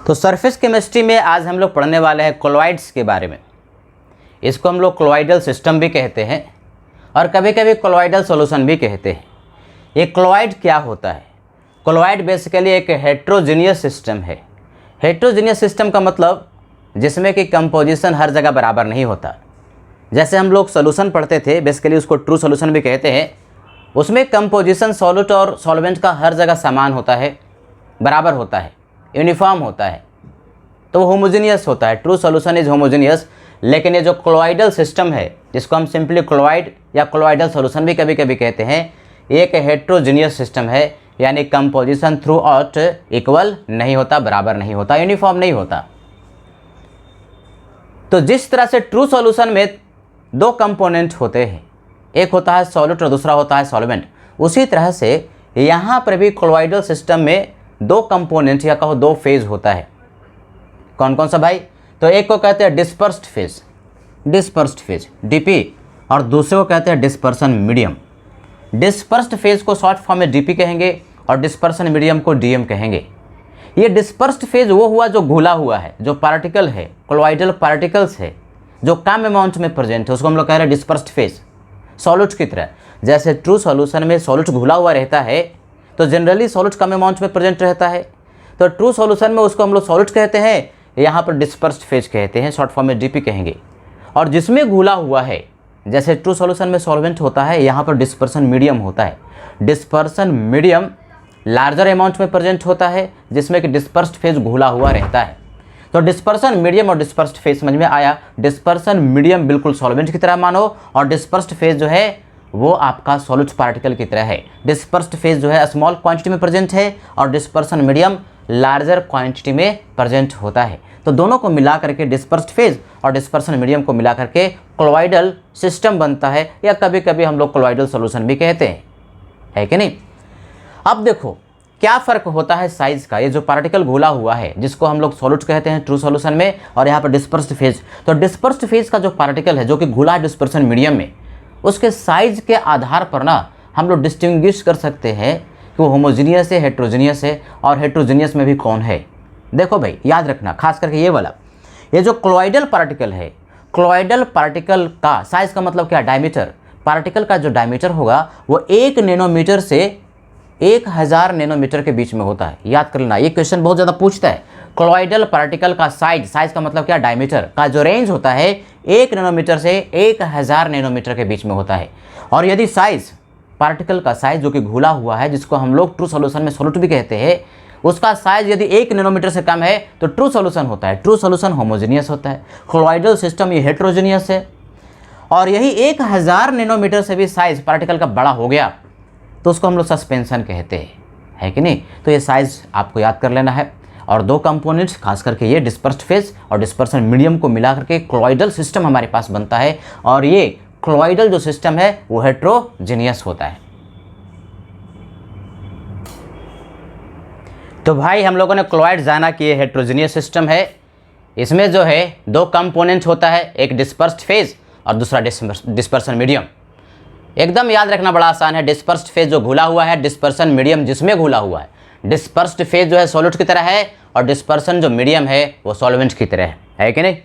तो surface chemistry में आज हम लोग पढ़ने वाले हैं कोलॉइड्स के बारे में। इसको हम लोग कोलॉइडल सिस्टम भी कहते हैं और कभी कभी कोलॉइडल सॉल्यूशन भी कहते हैं। ये कोलॉइड क्या होता है? कोलॉइड बेसिकली एक हेट्रोजीनियस सिस्टम है। हेट्रोजीनियस सिस्टम का मतलब जिसमें कि कंपोजिशन हर जगह बराबर नहीं होता। जैसे हम लोग सॉल्यूशन पढ़ते थे, बेसिकली उसको ट्रू सॉल्यूशन भी कहते हैं। उसमें कंपोजिशन सॉल्यूट और सॉल्वेंट का हर जगह समान होता है, बराबर होता है, यूनिफॉर्म होता है, तो होमोजीनियस होता है। True solution is homogeneous. लेकिन ये जो कोलॉइडल सिस्टम है, जिसको हम सिंपली कोलॉइड या कोलॉइडल सॉल्यूशन भी कभी कभी कहते हैं, ये एक हेट्रोजीनियस सिस्टम है, यानी कंपोजिशन थ्रू आउट इक्वल नहीं होता, बराबर नहीं होता, यूनिफॉर्म नहीं होता। तो जिस तरह से ट्रू सॉल्यूशन में दो कंपोनेंट होते हैं, एक होता है सॉल्यूट और दूसरा होता है सॉल्वेंट, उसी तरह से यहाँ पर भी कोलॉइडल सिस्टम में दो कंपोनेंट या कहो दो फेज होता है। कौन कौन सा भाई? तो एक को कहते हैं dispersed phase, dispersed phase DP, और दूसरे को कहते हैं डिस्पर्सन मीडियम। डिस्पर्स्ड फेज को शॉर्ट फॉर्म में डीपी कहेंगे और डिस्पर्सन मीडियम को डीएम कहेंगे। ये डिस्पर्स्ड फेज वो हुआ जो घुला हुआ है, जो पार्टिकल है, कोलॉइडल पार्टिकल्स है, जो कम अमाउंट में प्रेजेंट है, उसको हम लोग कह रहे हैं डिस्पर्स्ड फेज। सॉल्यूट की तरह, जैसे ट्रू सॉल्यूशन में सॉल्यूट घुला हुआ रहता है तो जनरली सॉल्यूट कम अमाउंट में प्रेजेंट रहता है, तो ट्रू सॉल्यूशन में उसको हम लोग सॉल्यूट कहते हैं, यहाँ पर डिस्पर्स्ड फेज कहते हैं, शॉर्ट फॉर्म में डीपी कहेंगे। और जिसमें घुला हुआ है, जैसे ट्रू सॉल्यूशन में सॉल्वेंट होता है, यहाँ पर डिस्पर्सन मीडियम होता है। डिस्पर्सन मीडियम लार्जर अमाउंट में प्रेजेंट होता है, जिसमें कि डिस्पर्स्ड फेज घुला हुआ रहता है। तो डिस्पर्सन मीडियम और डिस्पर्स्ड फेज समझ में आया। डिस्पर्सन मीडियम बिल्कुल सॉल्वेंट की तरह मानो, और डिस्पर्स्ड फेज जो है वो आपका सॉल्यूट पार्टिकल की तरह है। डिस्पर्स्ड फेज जो है स्मॉल क्वांटिटी में प्रेजेंट है और डिस्पर्सन मीडियम लार्जर क्वांटिटी में प्रेजेंट होता है। तो दोनों को मिला करके डिस्पर्स्ड फेज और डिस्पर्सन मीडियम को मिला करके कोलॉइडल सिस्टम बनता है, या कभी कभी हम लोग कोलॉइडल सॉल्यूशन भी कहते हैं, है कि नहीं? अब देखो क्या फ़र्क होता है साइज़ का। ये जो पार्टिकल घुला हुआ है, जिसको हम लोग सॉल्यूट कहते हैं ट्रू सॉल्यूशन में, और यहाँ पर डिस्पर्स्ड फेज, तो डिस्पर्स्ड फेज का जो पार्टिकल है जो कि घुला है डिस्पर्सन मीडियम में, उसके साइज़ के आधार पर ना हम लोग डिस्टिंग्विश कर सकते हैं कि वो होमोजीनियस है, हेट्रोजीनियस है, और हेट्रोजीनियस में भी कौन है। देखो भाई याद रखना, खास करके ये वाला, ये जो कोलॉइडल पार्टिकल है, कोलॉइडल पार्टिकल का साइज़ का मतलब क्या? डायमीटर। पार्टिकल का जो डायमीटर होगा वो 1 नैनोमीटर से 1000 नैनोमीटर के बीच में होता है। याद कर लेना, ये क्वेश्चन बहुत ज़्यादा पूछता है। कोलॉइडल पार्टिकल का साइज का मतलब क्या? डायमीटर का जो रेंज होता है 1 नैनोमीटर से 1000 नैनोमीटर के बीच में होता है। और यदि साइज, पार्टिकल का साइज जो कि घुला हुआ है, जिसको हम लोग ट्रू सॉल्यूशन में सॉल्यूट भी कहते हैं, उसका साइज यदि 1 नैनोमीटर से कम है तो ट्रू सॉल्यूशन होता है। ट्रू सॉल्यूशन होमोजीनियस होता है। कोलॉइडल सिस्टम ये हेट्रोजीनियस है। और यही 1000 नैनोमीटर से भी साइज पार्टिकल का बड़ा हो गया तो उसको हम लोग सस्पेंशन कहते हैं, है कि नहीं? तो ये साइज आपको याद कर लेना है। और दो कंपोनेंट्स, खास करके ये डिस्पर्स्ड फेज और डिस्पर्सन मीडियम को मिला करके कोलॉइडल सिस्टम हमारे पास बनता है। और ये कोलॉइडल जो सिस्टम है वो हेट्रोजीनियस होता है। तो भाई हम लोगों ने कोलॉइड जाना कि ये हेट्रोजीनियस सिस्टम है। इसमें जो है दो कंपोनेंट होता है, एक डिस्पर्स्ड फेज और दूसरा डिस्पर्सन मीडियम। एकदम याद रखना, बड़ा आसान है। डिस्पर्स्ड फेज जो घुला हुआ है, डिस्पर्सन मीडियम जिसमें घुला हुआ है। डिस्पर्स्ड फेज जो है सॉल्यूट की तरह है और डिस्पर्सन जो मीडियम है वो सॉल्वेंट की तरह है कि नहीं?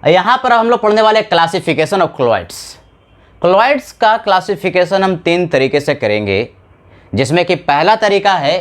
यहाँ पर हम लोग पढ़ने वाले क्लासिफिकेशन ऑफ कोलॉइड्स। कोलॉइड्स का क्लासिफिकेशन हम 3 तरीके से करेंगे, जिसमें कि पहला तरीका है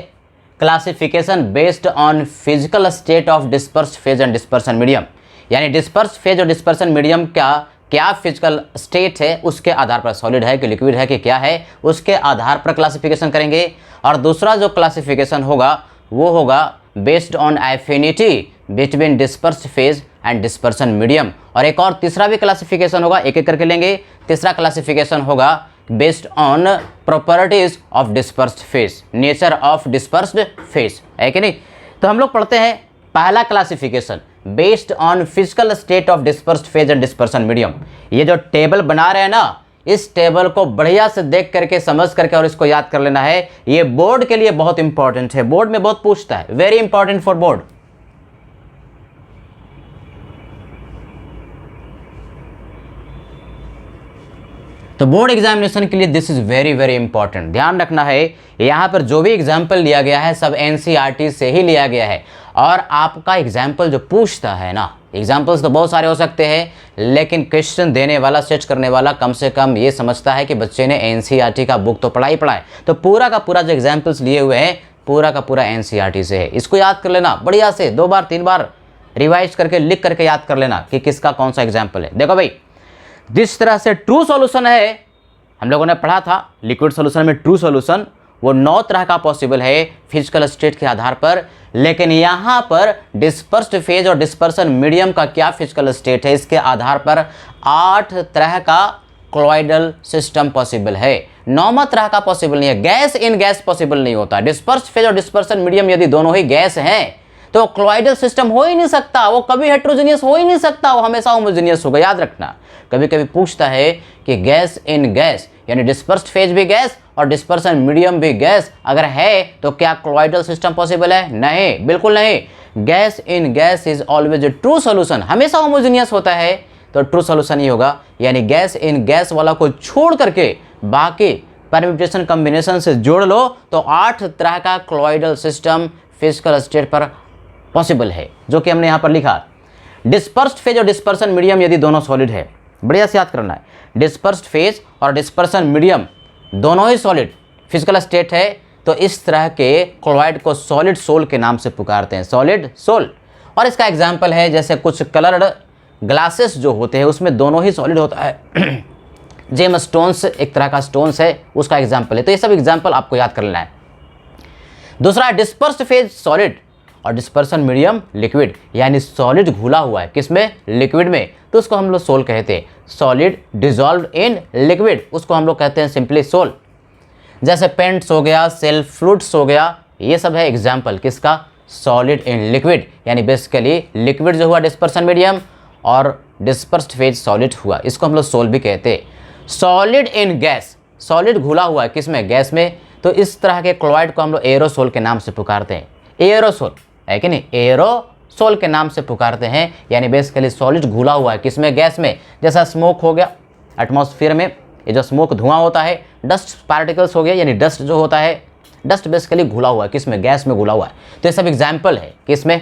classification based on physical state of dispersed phase and dispersion medium, यानी डिस्पर्स्ड फेज और डिस्पर्सन मीडियम का क्या फिजिकल स्टेट है, उसके आधार पर सॉलिड है कि लिक्विड है कि क्या है, उसके आधार पर क्लासिफिकेशन करेंगे। और दूसरा जो क्लासिफिकेशन होगा वो होगा based on affinity between dispersed phase and dispersion medium. और एक और तीसरा भी क्लासिफिकेशन होगा, एक एक करके लेंगे। तीसरा क्लासिफिकेशन होगा based on properties of dispersed phase, nature of dispersed phase, है कि नहीं? तो हम लोग पढ़ते हैं पहला classification based on physical state of dispersed phase and dispersion medium. ये जो टेबल बना रहे हैं ना, इस टेबल को बढ़िया से देख करके, समझ करके और इसको याद कर लेना है। ये बोर्ड के लिए बहुत इंपॉर्टेंट है, बोर्ड में बहुत पूछता है, वेरी इंपॉर्टेंट फॉर बोर्ड। तो बोर्ड एग्जामिनेशन के लिए this is very very important. ध्यान रखना है, यहाँ पर जो भी एग्जाम्पल लिया गया है सब एनसीईआरटी से ही लिया गया है। और आपका एग्जाम्पल जो पूछता है ना, एग्जाम्पल्स तो बहुत सारे हो सकते हैं, लेकिन क्वेश्चन देने वाला, सेट करने वाला कम से कम ये समझता है कि बच्चे ने एनसीईआरटी का बुक तो पढ़ा ही पढ़ा है, तो पूरा का पूरा जो एग्जाम्पल्स लिए हुए हैं पूरा का पूरा एनसीईआरटी से है। इसको याद कर लेना बढ़िया से, 2 बार 3 बार रिवाइज करके लिख करके याद कर लेना कि किसका कौन सा एग्जाम्पल है। देखो भाई, जिस तरह से ट्रू सॉल्यूशन है, हम लोगों ने पढ़ा था लिक्विड सॉल्यूशन में ट्रू सॉल्यूशन वो 9 तरह का पॉसिबल है फिजिकल स्टेट के आधार पर, लेकिन यहाँ पर डिस्पर्स्ड फेज और डिस्पर्सन मीडियम का क्या फिजिकल स्टेट है, इसके आधार पर 8 तरह का कोलॉइडल सिस्टम पॉसिबल है। 9वां तरह का पॉसिबल नहीं है, गैस इन गैस पॉसिबल नहीं होता। डिस्पर्स्ड फेज और डिस्पर्सन मीडियम यदि दोनों ही गैस हैं तो कोलॉइडल सिस्टम हो ही नहीं सकता, वो कभी हेट्रोजीनियस हो ही नहीं सकता, वो हमेशा होमोजीनियस होगा। याद रखना, कभी कभी पूछता है कि गैस इन गैस यानी डिस्पर्स्ड फेज भी गैस और डिस्पर्सन मीडियम भी गैस अगर है तो क्या कोलॉइडल सिस्टम पॉसिबल है? नहीं, बिल्कुल नहीं। Gas in gas is always a true solution, हमेशा होमोजीनियस होता है तो ट्रू सॉल्यूशन ही होगा। यानी गैस इन गैस वाला को छोड़ करके बाकी परम्यूटेशन कॉम्बिनेशन से जोड़ लो तो 8 तरह का कोलॉइडल सिस्टम फिजिकल स्टेट पर पॉसिबल है, जो कि हमने यहाँ पर लिखा। डिस्पर्स्ड फेज और डिस्पर्सन मीडियम यदि दोनों सॉलिड है, बढ़िया से याद करना है, डिस्पर्स्ड फेज और डिस्पर्सन मीडियम दोनों ही सॉलिड फिजिकल स्टेट है तो इस तरह के कोलॉइड को सॉलिड सोल के नाम से पुकारते हैं, सॉलिड सोल। और इसका एग्जाम्पल है जैसे कुछ कलर्ड ग्लासेस जो होते हैं उसमें दोनों ही सॉलिड होता है। जेम स्टोन्स एक तरह का स्टोन्स है, उसका एग्जाम्पल है। तो ये सब एग्जाम्पल आपको याद कर लेना है। दूसरा, डिस्पर्स्ड फेज सॉलिड और डिस्पर्सन मीडियम लिक्विड, यानी सॉलिड घुला हुआ है किसमें? लिक्विड में, तो उसको हम लोग सोल कहते हैं। सॉलिड डिजॉल्व इन लिक्विड, उसको हम लोग कहते हैं सिंपली सोल। जैसे पेंट्स हो गया, सेल फ्लूइड्स हो गया, ये सब है एग्जाम्पल किसका? सॉलिड इन लिक्विड, यानी बेसिकली लिक्विड जो हुआ डिस्पर्सन मीडियम और डिस्पर्स्ड फेज सॉलिड हुआ, इसको हम लोग सोल भी कहते हैं। सॉलिड इन गैस, सॉलिड घुला हुआ है किसमें? गैस में, तो इस तरह के क्लोराइड को हम लोग एरोसोल के नाम से पुकारते हैं। एरोसोल है कि नहीं, एरोसोल के नाम से पुकारते हैं, यानी बेसिकली सॉलिड घुला हुआ है किसमें? गैस में। जैसा स्मोक हो गया एटमॉस्फेयर में, ये जो स्मोक धुआं होता है, डस्ट पार्टिकल्स हो गया, यानी डस्ट जो होता है, डस्ट बेसिकली घुला हुआ है किसमें? गैस में घुला हुआ है। तो ये सब एग्जाम्पल है किसमें?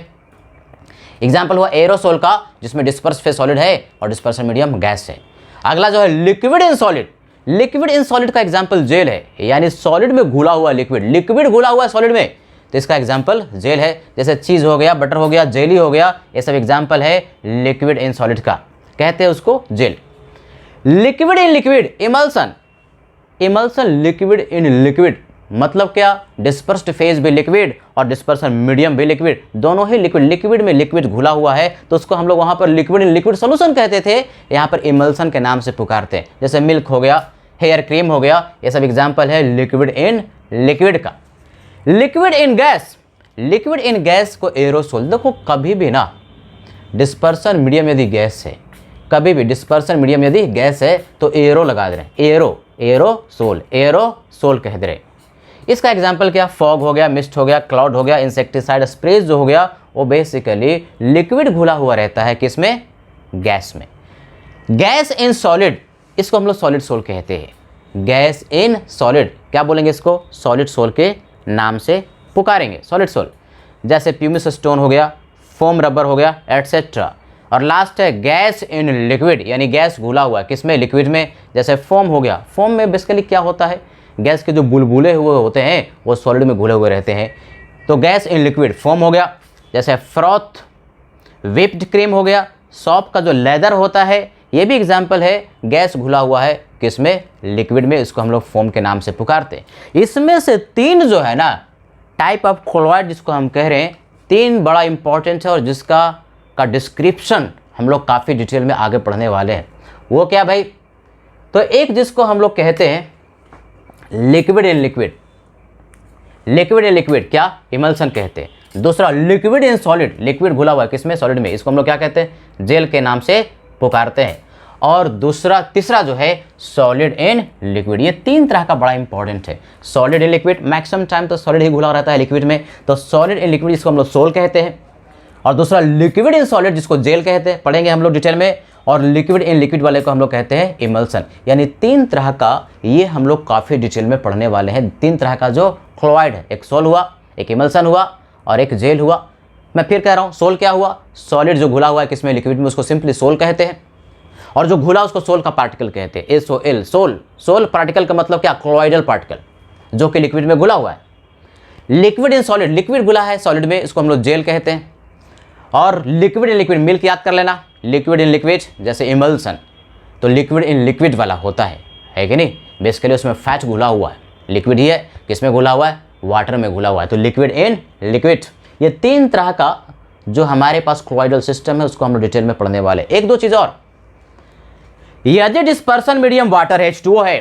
एग्जाम्पल हुआ एरोसोल का, जिसमें डिस्पर्स फेज सॉलिड है और डिस्पर्सन मीडियम गैस है। अगला जो है liquid in solid, liquid in solid का एग्जाम्पल जेल है, यानी सॉलिड में घुला हुआ लिक्विड, लिक्विड घुला हुआ है सॉलिड में, तो इसका एग्जाम्पल जेल है। जैसे चीज़ हो गया, बटर हो गया, जेली हो गया, ये सब एग्जाम्पल है लिक्विड इन सॉलिड का, कहते हैं उसको gel. Liquid in liquid, emulsion, emulsion liquid in liquid मतलब क्या? डिस्पर्स्ड फेज भी लिक्विड और डिस्पर्सन मीडियम भी लिक्विड, दोनों ही लिक्विड, लिक्विड में लिक्विड घुला हुआ है तो उसको हम लोग वहाँ पर लिक्विड इन लिक्विड सॉल्यूशन कहते थे, यहाँ पर इमल्सन के नाम से पुकारते हैं। जैसे मिल्क हो गया, हेयर क्रीम हो गया, ये सब एग्जाम्पल है लिक्विड इन लिक्विड का। Liquid in gas, liquid in gas को एरोसोल, देखो कभी भी ना डिस्पर्सन मीडियम यदि गैस है, कभी भी डिस्पर्सन मीडियम यदि गैस है तो एरो लगा दे रहे हैं, एरो, एरोसोल, एरोसोल कह दे रहे हैं। इसका एग्जाम्पल क्या? फॉग हो गया, मिस्ट हो गया, क्लाउड हो गया, इंसेक्टिसाइड स्प्रेज जो हो गया, वो बेसिकली लिक्विड घुला हुआ रहता है किसमें? गैस में। गैस इन सॉलिड, इसको हम लोग सॉलिड सोल कहते हैं। गैस इन सॉलिड, क्या बोलेंगे इसको? सॉलिड सोल के नाम से पुकारेंगे, सॉलिड सोल। जैसे प्यूमिस स्टोन हो गया, फोम रबर हो गया, एटसेट्रा। और लास्ट है गैस इन लिक्विड, यानी गैस घुला हुआ है किसमें? लिक्विड में। जैसे फोम हो गया, फोम में बेसिकली क्या होता है? गैस के जो बुलबुले हुए होते हैं वो सॉलिड में घुले हुए रहते हैं, तो गैस इन लिक्विड फोम हो गया। जैसे फ्रॉथ, व्हिप्ड क्रीम हो गया, सॉप का जो लेदर होता है, ये भी एग्जाम्पल है गैस घुला हुआ है किसमें? लिक्विड में, इसको हम लोग फोम के नाम से पुकारते हैं। इसमें से 3 जो है ना टाइप ऑफ कोलॉइड जिसको हम कह रहे हैं, 3 बड़ा इंपॉर्टेंट है और जिसका डिस्क्रिप्शन हम लोग काफ़ी डिटेल में आगे पढ़ने वाले हैं। वो क्या भाई? तो एक जिसको हम लोग कहते हैं liquid in liquid, liquid in liquid क्या? इमल्सन कहते हैं। दूसरा लिक्विड इन सॉलिड, लिक्विड घुला हुआ है किसमें? सॉलिड में, इसको हम लोग क्या कहते हैं? जेल के नाम से पुकारते हैं। और दूसरा तीसरा जो है सॉलिड इन लिक्विड, ये 3 तरह का बड़ा इंपॉर्टेंट है। Solid in liquid, maximum time तो सॉलिड ही घुला रहता है लिक्विड में, तो सॉलिड इन लिक्विड जिसको हम लोग सोल कहते हैं। और दूसरा लिक्विड इन सॉलिड जिसको जेल कहते हैं, पढ़ेंगे हम लोग डिटेल में। और लिक्विड इन लिक्विड वाले को हम लोग कहते हैं इमल्सन। यानी 3 तरह का ये हम लोग काफ़ी डिटेल में पढ़ने वाले हैं। 3 तरह का जो क्लोराइड है, एक सोल हुआ, एक इमल्सन हुआ और एक जेल हुआ। मैं फिर कह रहा हूँ, सोल क्या हुआ? सॉलिड जो घुला हुआ है किसमें? लिक्विड में, उसको सिंपली सोल कहते हैं। और जो घुला उसको सोल का पार्टिकल कहते हैं, SOL, सोल। सोल पार्टिकल का मतलब क्या? क्लोराइडल पार्टिकल, जो कि लिक्विड में घुला हुआ है। लिक्विड इन सॉलिड, लिक्विड घुला है सॉलिड में, इसको हम लोग जेल कहते हैं। और लिक्विड इन लिक्विड, मिल्क याद कर लेना, लिक्विड इन लिक्विड जैसे इमल्सन, तो लिक्विड इन लिक्विड वाला होता है कि नहीं? बेसिकली उसमें फैट घुला हुआ है, लिक्विड ही है, किसमें घुला हुआ है? वाटर में घुला हुआ है, तो लिक्विड इन लिक्विड। ये 3 तरह का जो हमारे पास क्लोराइडल सिस्टम है उसको हम लोग डिटेल में पढ़ने वाले। एक दो चीज़ और, यदि डिस्पर्सन मीडियम वाटर H2O है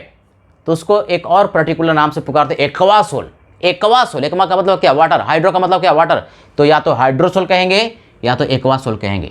तो उसको एक और पर्टिकुलर नाम से पुकारते हैं, एक्वासोल। एक्वासोल, एक्वा का मतलब क्या? वाटर। हाइड्रो का मतलब क्या? वाटर। तो या तो हाइड्रोसोल कहेंगे या तो एक्वासोल कहेंगे।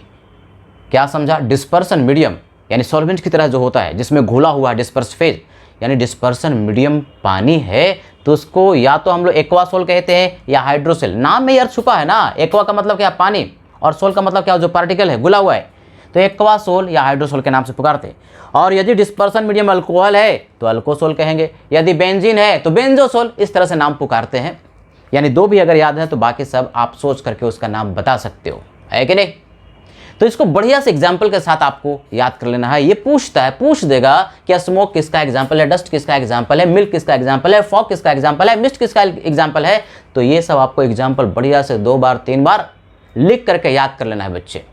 क्या समझा? डिस्पर्सन मीडियम यानी सॉल्वेंट की तरह जो होता है जिसमें घुला हुआ है, डिस्पर्स फेज, यानी डिस्पर्सन मीडियम पानी है तो उसको या तो हम लोग एक्वासोल कहते हैं या हाइड्रोसेल। नाम में ही अर्थ छुपा है ना, एक्वा का मतलब क्या? पानी, और सोल का मतलब क्या? जो पार्टिकल है, घुला हुआ है, तो एक्वासोल या हाइड्रोसोल के नाम से पुकारते हैं। और यदि डिस्पर्सन मीडियम अल्कोहल है तो अल्कोसोल कहेंगे, यदि बेंजीन है तो बेंजोसोल, इस तरह से नाम पुकारते हैं। यानी 2 भी अगर याद है तो बाकी सब आप सोच करके उसका नाम बता सकते हो, है कि नहीं? तो इसको बढ़िया से एग्जाम्पल के साथ आपको याद कर लेना है। ये पूछ देगा कि स्मोक किसका एग्जाम्पल है, डस्ट किसका एग्जाम्पल है, मिल्क किसका एग्जाम्पल है, फॉग किसका एग्जाम्पल है, मिस्ट किसका एग्जाम्पल है। तो ये सब आपको एग्जाम्पल बढ़िया से 2 बार 3 बार लिख करके याद कर लेना है बच्चे।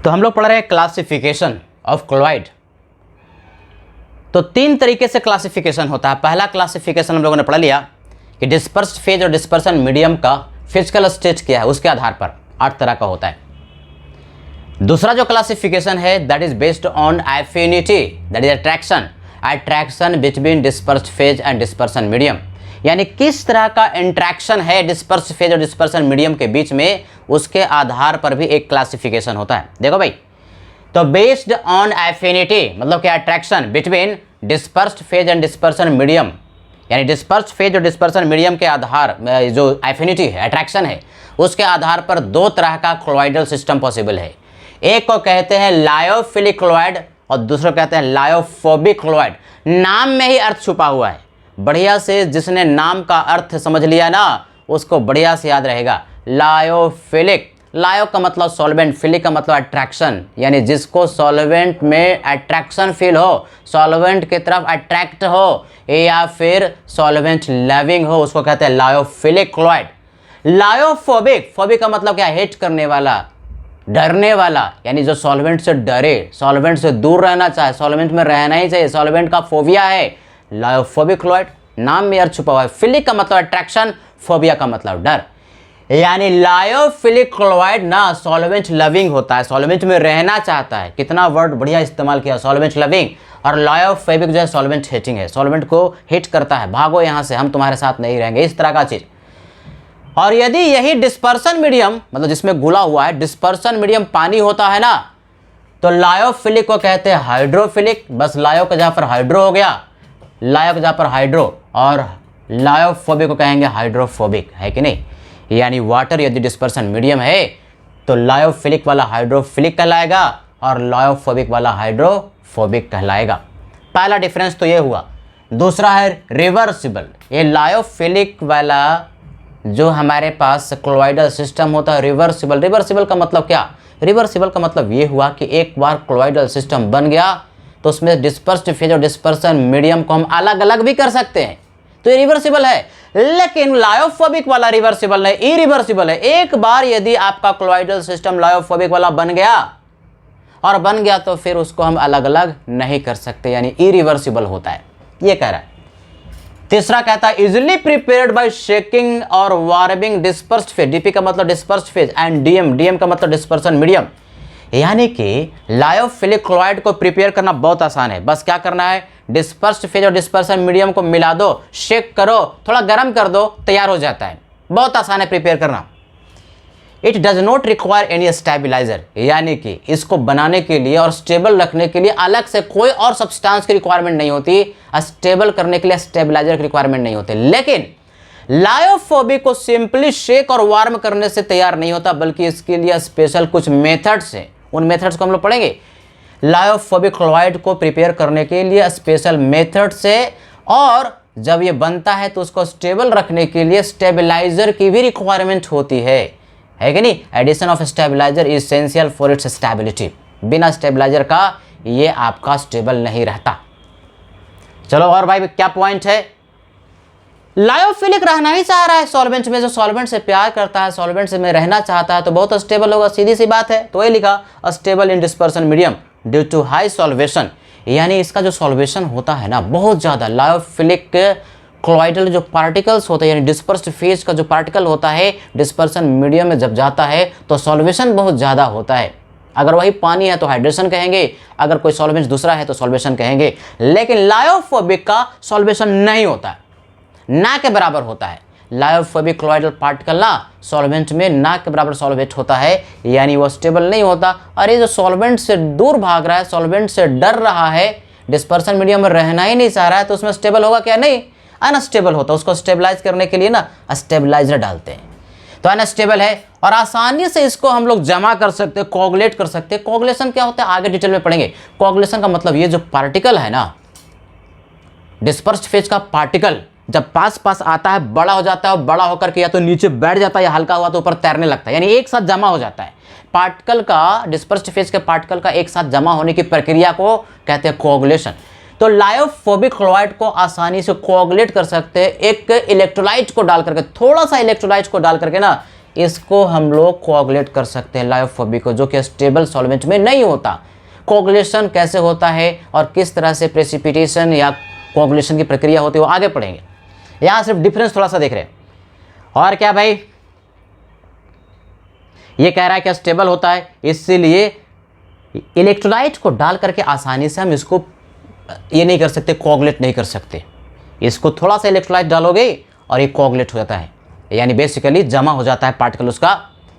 तो हम लोग पढ़ रहे हैं क्लासिफिकेशन ऑफ क्लोराइड। तो 3 तरीके से क्लासिफिकेशन होता है। पहला क्लासिफिकेशन हम लोगों ने पढ़ लिया कि डिस्पर्स्ड फेज और डिस्पर्सन मीडियम का फिजिकल स्टेट क्या है, उसके आधार पर 8 तरह का होता है। दूसरा जो क्लासिफिकेशन है that is based on affinity, that is attraction between dispersed phase and dispersion medium, यानी किस तरह का इंट्रैक्शन है डिस्पर्स्ड फेज और डिस्पर्सन मीडियम के बीच में, उसके आधार पर भी एक क्लासिफिकेशन होता है। देखो भाई, तो बेस्ड ऑन एफिनिटी मतलब क्या? Attraction between dispersed phase and dispersion medium, यानी डिस्पर्स्ड फेज और डिस्पर्सन मीडियम के आधार जो एफिनिटी है, अट्रैक्शन है, उसके आधार पर 2 तरह का क्लोराइडल सिस्टम पॉसिबल है। एक को कहते हैं लायोफिलिक क्लोराइड और दूसरा कहते हैं लायोफोबिक क्लोराइड। नाम में ही अर्थ छुपा हुआ है, बढ़िया से जिसने नाम का अर्थ समझ लिया ना उसको बढ़िया से याद रहेगा। लायोफिलिक, लायो का मतलब सॉल्वेंट, फिलिक का मतलब अट्रैक्शन, यानी जिसको सॉल्वेंट में अट्रैक्शन फील हो, सॉल्वेंट की तरफ अट्रैक्ट हो या फिर सॉल्वेंट लविंग हो, उसको कहते हैं लायोफिलिक क्लोराइड। लायोफोबिक, फोबिक का मतलब क्या? हेट करने वाला, डरने वाला, यानी जो सॉल्वेंट से डरे, सॉल्वेंट से दूर रहना चाहे, सॉल्वेंट में रहना ही चाहिए, सॉल्वेंट का फोबिया है, लायोफोबिक क्लोराइड। नाम में अर्थ छुपा हुआ है। फिलिक का मतलब अट्रैक्शन, फोबिया का मतलब डर। यानी लायोफिलिक क्लोराइड ना सॉल्वेंट लविंग होता है, सॉल्वेंट में रहना चाहता है। कितना वर्ड बढ़िया इस्तेमाल किया, सॉल्वेंट लविंग। और लायोफोबिक जो है सॉल्वेंट हेटिंग है, सॉल्वेंट को हिट करता है, भागो यहाँ से, हम तुम्हारे साथ नहीं रहेंगे, इस तरह का चीज़। और यदि यही डिस्पर्सन मीडियम मतलब जिसमें घुला हुआ है, डिस्पर्सन मीडियम पानी होता है ना, तो लायोफिलिक को कहते हैं हाइड्रोफिलिक। बस लायो का जहाँ पर हाइड्रो हो गया, लायो का जहाँ पर हाइड्रो, और लायोफोबिक को कहेंगे हाइड्रोफोबिक, है कि नहीं? यानी वाटर यदि डिस्पर्सन मीडियम है तो लायोफिलिक वाला हाइड्रोफिलिक कहलाएगा और लायोफोबिक वाला हाइड्रोफोबिक कहलाएगा। पहला डिफरेंस तो ये हुआ। दूसरा है रिवर्सिबल। ये लायोफिलिक वाला जो हमारे पास क्लोराइडल सिस्टम होता है रिवर्सिबल। रिवर्सिबल का मतलब क्या? रिवर्सिबल का मतलब ये हुआ कि एक बार क्लोराइडल सिस्टम बन गया तो उसमें डिस्पर्स्ड फेज और डिस्पर्सन मीडियम को हम अलग अलग भी कर सकते हैं, तो ये रिवर्सिबल है। लेकिन लायोफोबिक वाला रिवर्सिबल नहीं, इरिवर्सिबल है। एक बार यदि आपका क्लोराइडल सिस्टम लायोफोबिक वाला बन गया तो फिर उसको हम अलग अलग नहीं कर सकते, यानी इरिवर्सिबल होता है, ये कह रहा है। तीसरा कहता है इजिली प्रिपेयर्ड बाय शेकिंग और वार्मिंग डिस्पर्स्ड फेज। डीपी का मतलब डिस्पर्स्ड फेज एंड डीएम का मतलब डिस्पर्सन मीडियम। यानी कि लायोफिलिक क्लोराइड को प्रिपेयर करना बहुत आसान है। बस क्या करना है, डिस्पर्स्ड फेज और डिस्पर्सन मीडियम को मिला दो, शेक करो, थोड़ा गर्म कर दो, तैयार हो जाता है। बहुत आसान है प्रिपेयर करना। It does not require any stabiliser, यानी कि इसको बनाने के लिए और स्टेबल रखने के लिए अलग से कोई और सब्सटेंस की रिक्वायरमेंट नहीं होती, स्टेबल करने के लिए स्टेबलाइजर की रिक्वायरमेंट नहीं होती। लेकिन लायोफोबिक को सिंपली शेक और वार्म करने से तैयार नहीं होता, बल्कि इसके लिए स्पेशल कुछ मेथड्स हैं, उन मेथड्स को हम लोग पढ़ेंगे। लायोफोबिक क्लोराइड को प्रिपेयर करने के लिए स्पेशल मेथड्स है और जब ये बनता है तो उसको स्टेबल रखने के लिए स्टेबलाइजर की भी रिक्वायरमेंट होती है कि नहीं। Addition of stabiliser is essential for its stability. बिना स्टेबलाइजर का ये आपका स्टेबल नहीं रहता। चलो और भाई क्या पॉइंट है, लायोफिलिक रहना ही चाह रहा है सॉल्वेंट में, जो सॉल्वेंट से प्यार करता है, सॉल्वेंट से में रहना चाहता है तो बहुत स्टेबल होगा, सीधी सी बात है। तो ये लिखा stable in dispersion medium due to high solvation, यानी इसका जो सॉल्वेशन होता है ना बहुत ज़्यादा। लायोफिलिक क्लोइडल जो पार्टिकल्स होते हैं यानी डिस्पर्स्ड फेज का जो पार्टिकल होता है डिस्पर्सन मीडियम में जब जाता है तो सॉल्वेशन बहुत ज़्यादा होता है। अगर वही पानी है तो हाइड्रेशन कहेंगे, अगर कोई सॉल्वेंट दूसरा है तो सॉल्वेशन कहेंगे। लेकिन लायोफोबिक का सॉल्वेशन नहीं होता है, ना के बराबर होता है। लायोफोबिक क्लोइडल पार्टिकल ना सॉल्वेंट में ना के बराबर सॉल्वेट होता है, यानी वो स्टेबल नहीं होता। और ये जो सॉल्वेंट से दूर भाग रहा है, सॉल्वेंट से डर रहा है, डिस्पर्सन मीडियम में रहना ही नहीं चाह रहा है, तो उसमें स्टेबल होगा क्या? नहीं, अनस्टेबल होता है। उसको स्टेबलाइज करने के लिए ना स्टेबलाइजर डालते हैं, तो अनस्टेबल है। और आसानी से इसको हम लोग जमा कर सकते हैं, कोगुलेट कर सकते हैं। कोगुलेशन क्या होता है आगे डिटेल में पढ़ेंगे। कोगुलेशन का मतलब ये जो पार्टिकल है ना, डिस्पर्स्ड फेज का पार्टिकल जब पास पास आता है बड़ा हो जाता है, और बड़ा होकर के या तो नीचे बैठ जाता है या हल्का हुआ तो ऊपर तैरने लगता है, यानी एक साथ जमा हो जाता है। पार्टिकल का, डिस्पर्स्ड फेज के पार्टिकल का एक साथ जमा होने की प्रक्रिया को कहते हैं कोगुलेशन। तो लायोफोबिक क्लोराइड को आसानी से कोगुलेट कर सकते हैं एक इलेक्ट्रोलाइट को डाल करके, थोड़ा सा इलेक्ट्रोलाइट को डाल करके ना इसको हम लोग कोगुलेट कर सकते हैं लायोफोबिक को, जो कि स्टेबल सॉल्वेंट में नहीं होता। कोगुलेशन कैसे होता है और किस तरह से प्रेसिपिटेशन या कोगुलेशन की प्रक्रिया होती है वो आगे पढ़ेंगे। यहाँ सिर्फ डिफरेंस थोड़ा सा देख रहे हैं। और क्या भाई, ये कह रहा है कि स्टेबल होता है, इसीलिए इलेक्ट्रोलाइट को डाल करके आसानी से हम इसको ये नहीं कर सकते, कोगुलेट नहीं कर सकते। इसको थोड़ा सा इलेक्ट्रोलाइट डालोगे और ये कोगुलेट हो जाता है, यानी बेसिकली जमा हो जाता है पार्टिकल उसका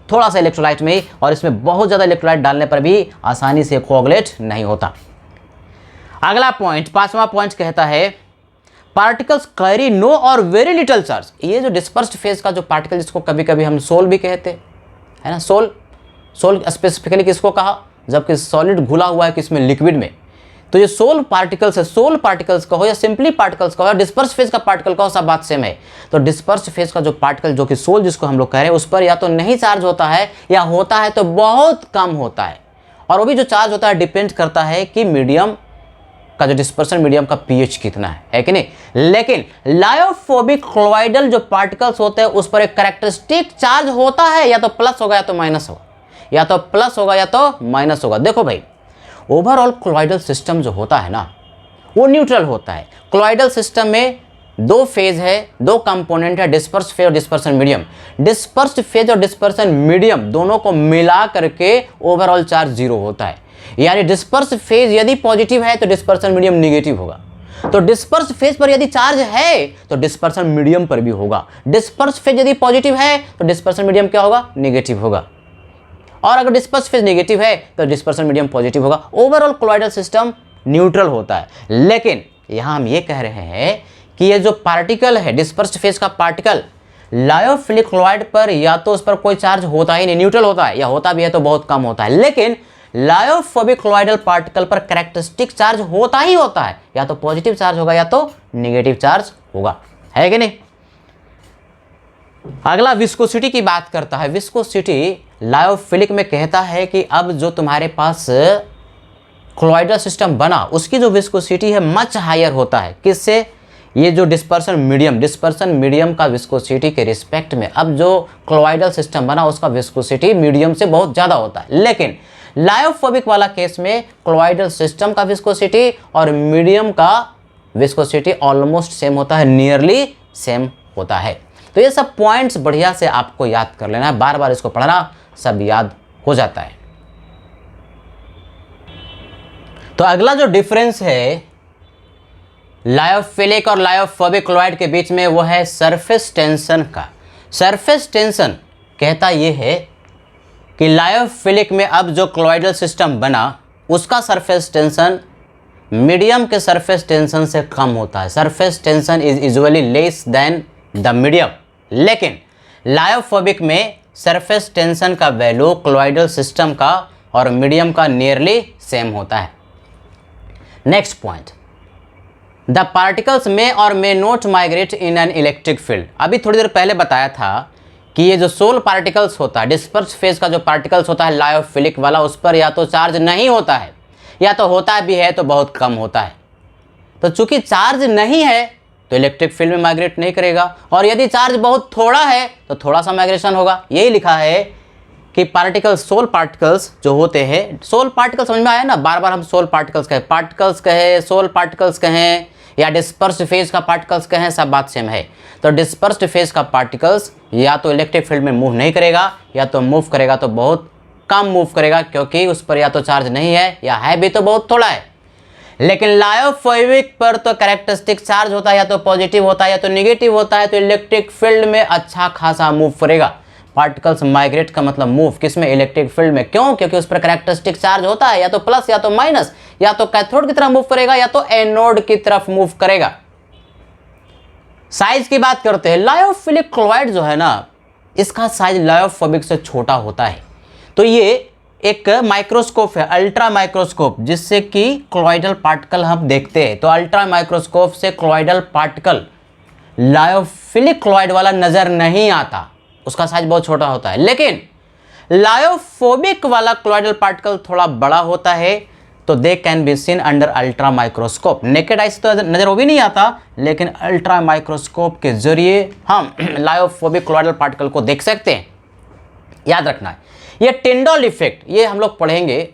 थोड़ा सा इलेक्ट्रोलाइट में ही। और इसमें बहुत ज़्यादा इलेक्ट्रोलाइट डालने पर भी आसानी से कोगुलेट नहीं होता। अगला पॉइंट, पांचवा पॉइंट कहता है पार्टिकल्स कैरी नो और वेरी लिटिल चार्ज। ये जो डिस्पर्स्ड फेज का जो पार्टिकल, जिसको कभी कभी हम सोल भी कहते हैं, है ना। सोल स्पेसिफिकली किसको कहा, जबकि सॉलिड घुला हुआ है किसमें, लिक्विड में। तो ये सोल पार्टिकल्स है, सोल पार्टिकल्स का हो या सिंपली पार्टिकल्स का हो या डिस्पर्स्ड फेज का पार्टिकल का हो, सब बात सेम है। तो डिस्पर्स्ड फेज का जो पार्टिकल जो कि सोल जिसको हम लोग कह रहे हैं, उस पर या तो नहीं चार्ज होता है या होता है तो बहुत कम होता है। और वो भी जो चार्ज होता है डिपेंड करता है कि मीडियम का जो डिस्पर्सन मीडियम का पीएच कितना है कि नहीं। लेकिन लायोफोबिक क्लोइडल जो पार्टिकल्स होते हैं उस पर एक कैरेक्टरिस्टिक चार्ज होता है, या तो प्लस होगा या तो माइनस होगा, या तो प्लस होगा या तो माइनस होगा। देखो भाई, ओवरऑल क्लोइडल सिस्टम जो होता है ना वो न्यूट्रल होता है। क्लोइडल सिस्टम में दो फेज है, दो कंपोनेंट है, डिस्पर्स्ड फेज और डिस्पर्सन मीडियम। डिस्पर्स्ड फेज और डिस्पर्सन मीडियम दोनों को मिला करके ओवरऑल चार्ज जीरो होता है। यानी डिस्पर्स्ड फेज यदि पॉजिटिव है तो डिस्पर्सन मीडियम नेगेटिव होगा। तो डिस्पर्स्ड फेज पर यदि चार्ज है तो डिस्पर्सन मीडियम पर भी होगा। डिस्पर्स्ड फेज यदि पॉजिटिव है तो डिस्पर्सन मीडियम क्या होगा, नेगेटिव होगा। और अगर डिस्पर्स्ड फेज नेगेटिव है तो डिस्पर्सन मीडियम पॉजिटिव होगा। ओवरऑल क्लोइडल सिस्टम न्यूट्रल होता है। लेकिन यहां हम ये कह रहे हैं कि ये जो पार्टिकल है, डिस्पर्स्ड फेज का पार्टिकल, लायोफिलिक क्लोराइड पर या तो उस पर कोई चार्ज होता ही नहीं, न्यूट्रल होता है, या होता भी है तो बहुत कम होता है। लेकिन लायोफोबिक क्लोराइडल पार्टिकल पर कैरेक्टरिस्टिक चार्ज होता ही होता है, या तो पॉजिटिव चार्ज होगा या तो नेगेटिव चार्ज होगा, है कि नहीं। अगला विस्कोसिटी की बात करता है। विस्कोसिटी लायोफिलिक में कहता है कि अब जो तुम्हारे पास क्लोइडल सिस्टम बना उसकी जो विस्कोसिटी है मच हायर होता है। किससे, ये जो डिस्पर्सन मीडियम का विस्कोसिटी के रिस्पेक्ट में अब जो क्लोइडल सिस्टम बना उसका विस्कोसिटी मीडियम से बहुत ज़्यादा होता है। लेकिन लायोफोबिक वाला केस में क्लोइडल सिस्टम का विस्कोसिटी और मीडियम का विस्कोसिटी ऑलमोस्ट सेम होता है, नियरली सेम होता है। तो ये सब पॉइंट्स बढ़िया से आपको याद कर लेना है, बार बार इसको पढ़ना, सब याद हो जाता है। तो अगला जो डिफरेंस है लायोफिलिक और लायोफोबिक क्लोराइड के बीच में वो है सरफेस टेंशन का। सरफेस टेंशन कहता ये है कि लायोफिलिक में अब जो क्लोइडल सिस्टम बना उसका सरफेस टेंशन मीडियम के सरफेस टेंशन से कम होता है। Surface tension is usually less than the medium. लेकिन लायोफोबिक में सरफेस टेंशन का वैल्यू क्लोइडल सिस्टम का और मीडियम का नियरली सेम होता है। Next point, the particles may or may not migrate in an electric field. अभी थोड़ी देर पहले बताया था कि ये जो सोल पार्टिकल्स होता है, डिस्पर्स फेज का जो पार्टिकल्स होता है लायोफिलिक वाला, उस पर या तो चार्ज नहीं होता है या तो होता भी है तो बहुत कम होता है। तो चूंकि चार्ज नहीं है तो इलेक्ट्रिक फील्ड में माइग्रेट नहीं करेगा, और यदि चार्ज बहुत थोड़ा है तो थोड़ा सा माइग्रेशन होगा। यही लिखा है कि पार्टिकल्स, सोल पार्टिकल्स जो होते हैं, सोल पार्टिकल्स समझ में आया ना, बार बार हम सोल पार्टिकल्स कहें, पार्टिकल्स कहें, सोल पार्टिकल्स कहें या डिस्पर्स्ड फेज का पार्टिकल्स कहें, सब बात सेम है। तो डिस्पर्स्ड फेज का पार्टिकल्स या तो इलेक्ट्रिक फील्ड में मूव नहीं करेगा या तो मूव करेगा तो बहुत कम मूव करेगा, क्योंकि उस पर या तो चार्ज नहीं है या है भी तो बहुत थोड़ा है। लेकिन लायोफोबिक पर तो कैरेक्टरिस्टिक चार्ज होता है, या तो पॉजिटिव होता है या तो निगेटिव होता है, तो इलेक्ट्रिक फील्ड में अच्छा खासा मूव करेगा। पार्टिकल्स माइग्रेट का मतलब मूव किसमें, इलेक्ट्रिक फील्ड में। क्यों? क्योंकि उस पर कैरेक्टरिस्टिक चार्ज होता है, या तो प्लस या तो माइनस, या तो कैथोड की तरफ मूव करेगा या तो एनोड की तरफ मूव करेगा। साइज की बात करते हैं, लायोफिलिक क्लोराइड जो है ना, इसका साइज लायोफोबिक से छोटा होता है। तो ये एक माइक्रोस्कोप है, अल्ट्रा माइक्रोस्कोप, जिससे कि क्लोराइडल पार्टिकल हम देखते हैं। तो अल्ट्रा माइक्रोस्कोप से क्लोराइडल पार्टिकल लायोफिलिक क्लोराइड वाला नजर नहीं आता, उसका साइज बहुत छोटा होता है। लेकिन लायोफोबिक वाला क्लोराइडल पार्टिकल थोड़ा बड़ा होता है, तो they can be seen under ultra microscope. Naked eye से तो नजर वो भी नहीं आता, लेकिन अल्ट्रा माइक्रोस्कोप के जरिए हम लायोफोबिक क्लोराइडल पार्टिकल को देख सकते हैं। याद रखना है, ये टिंडॉल इफेक्ट, ये हम लोग पढ़ेंगे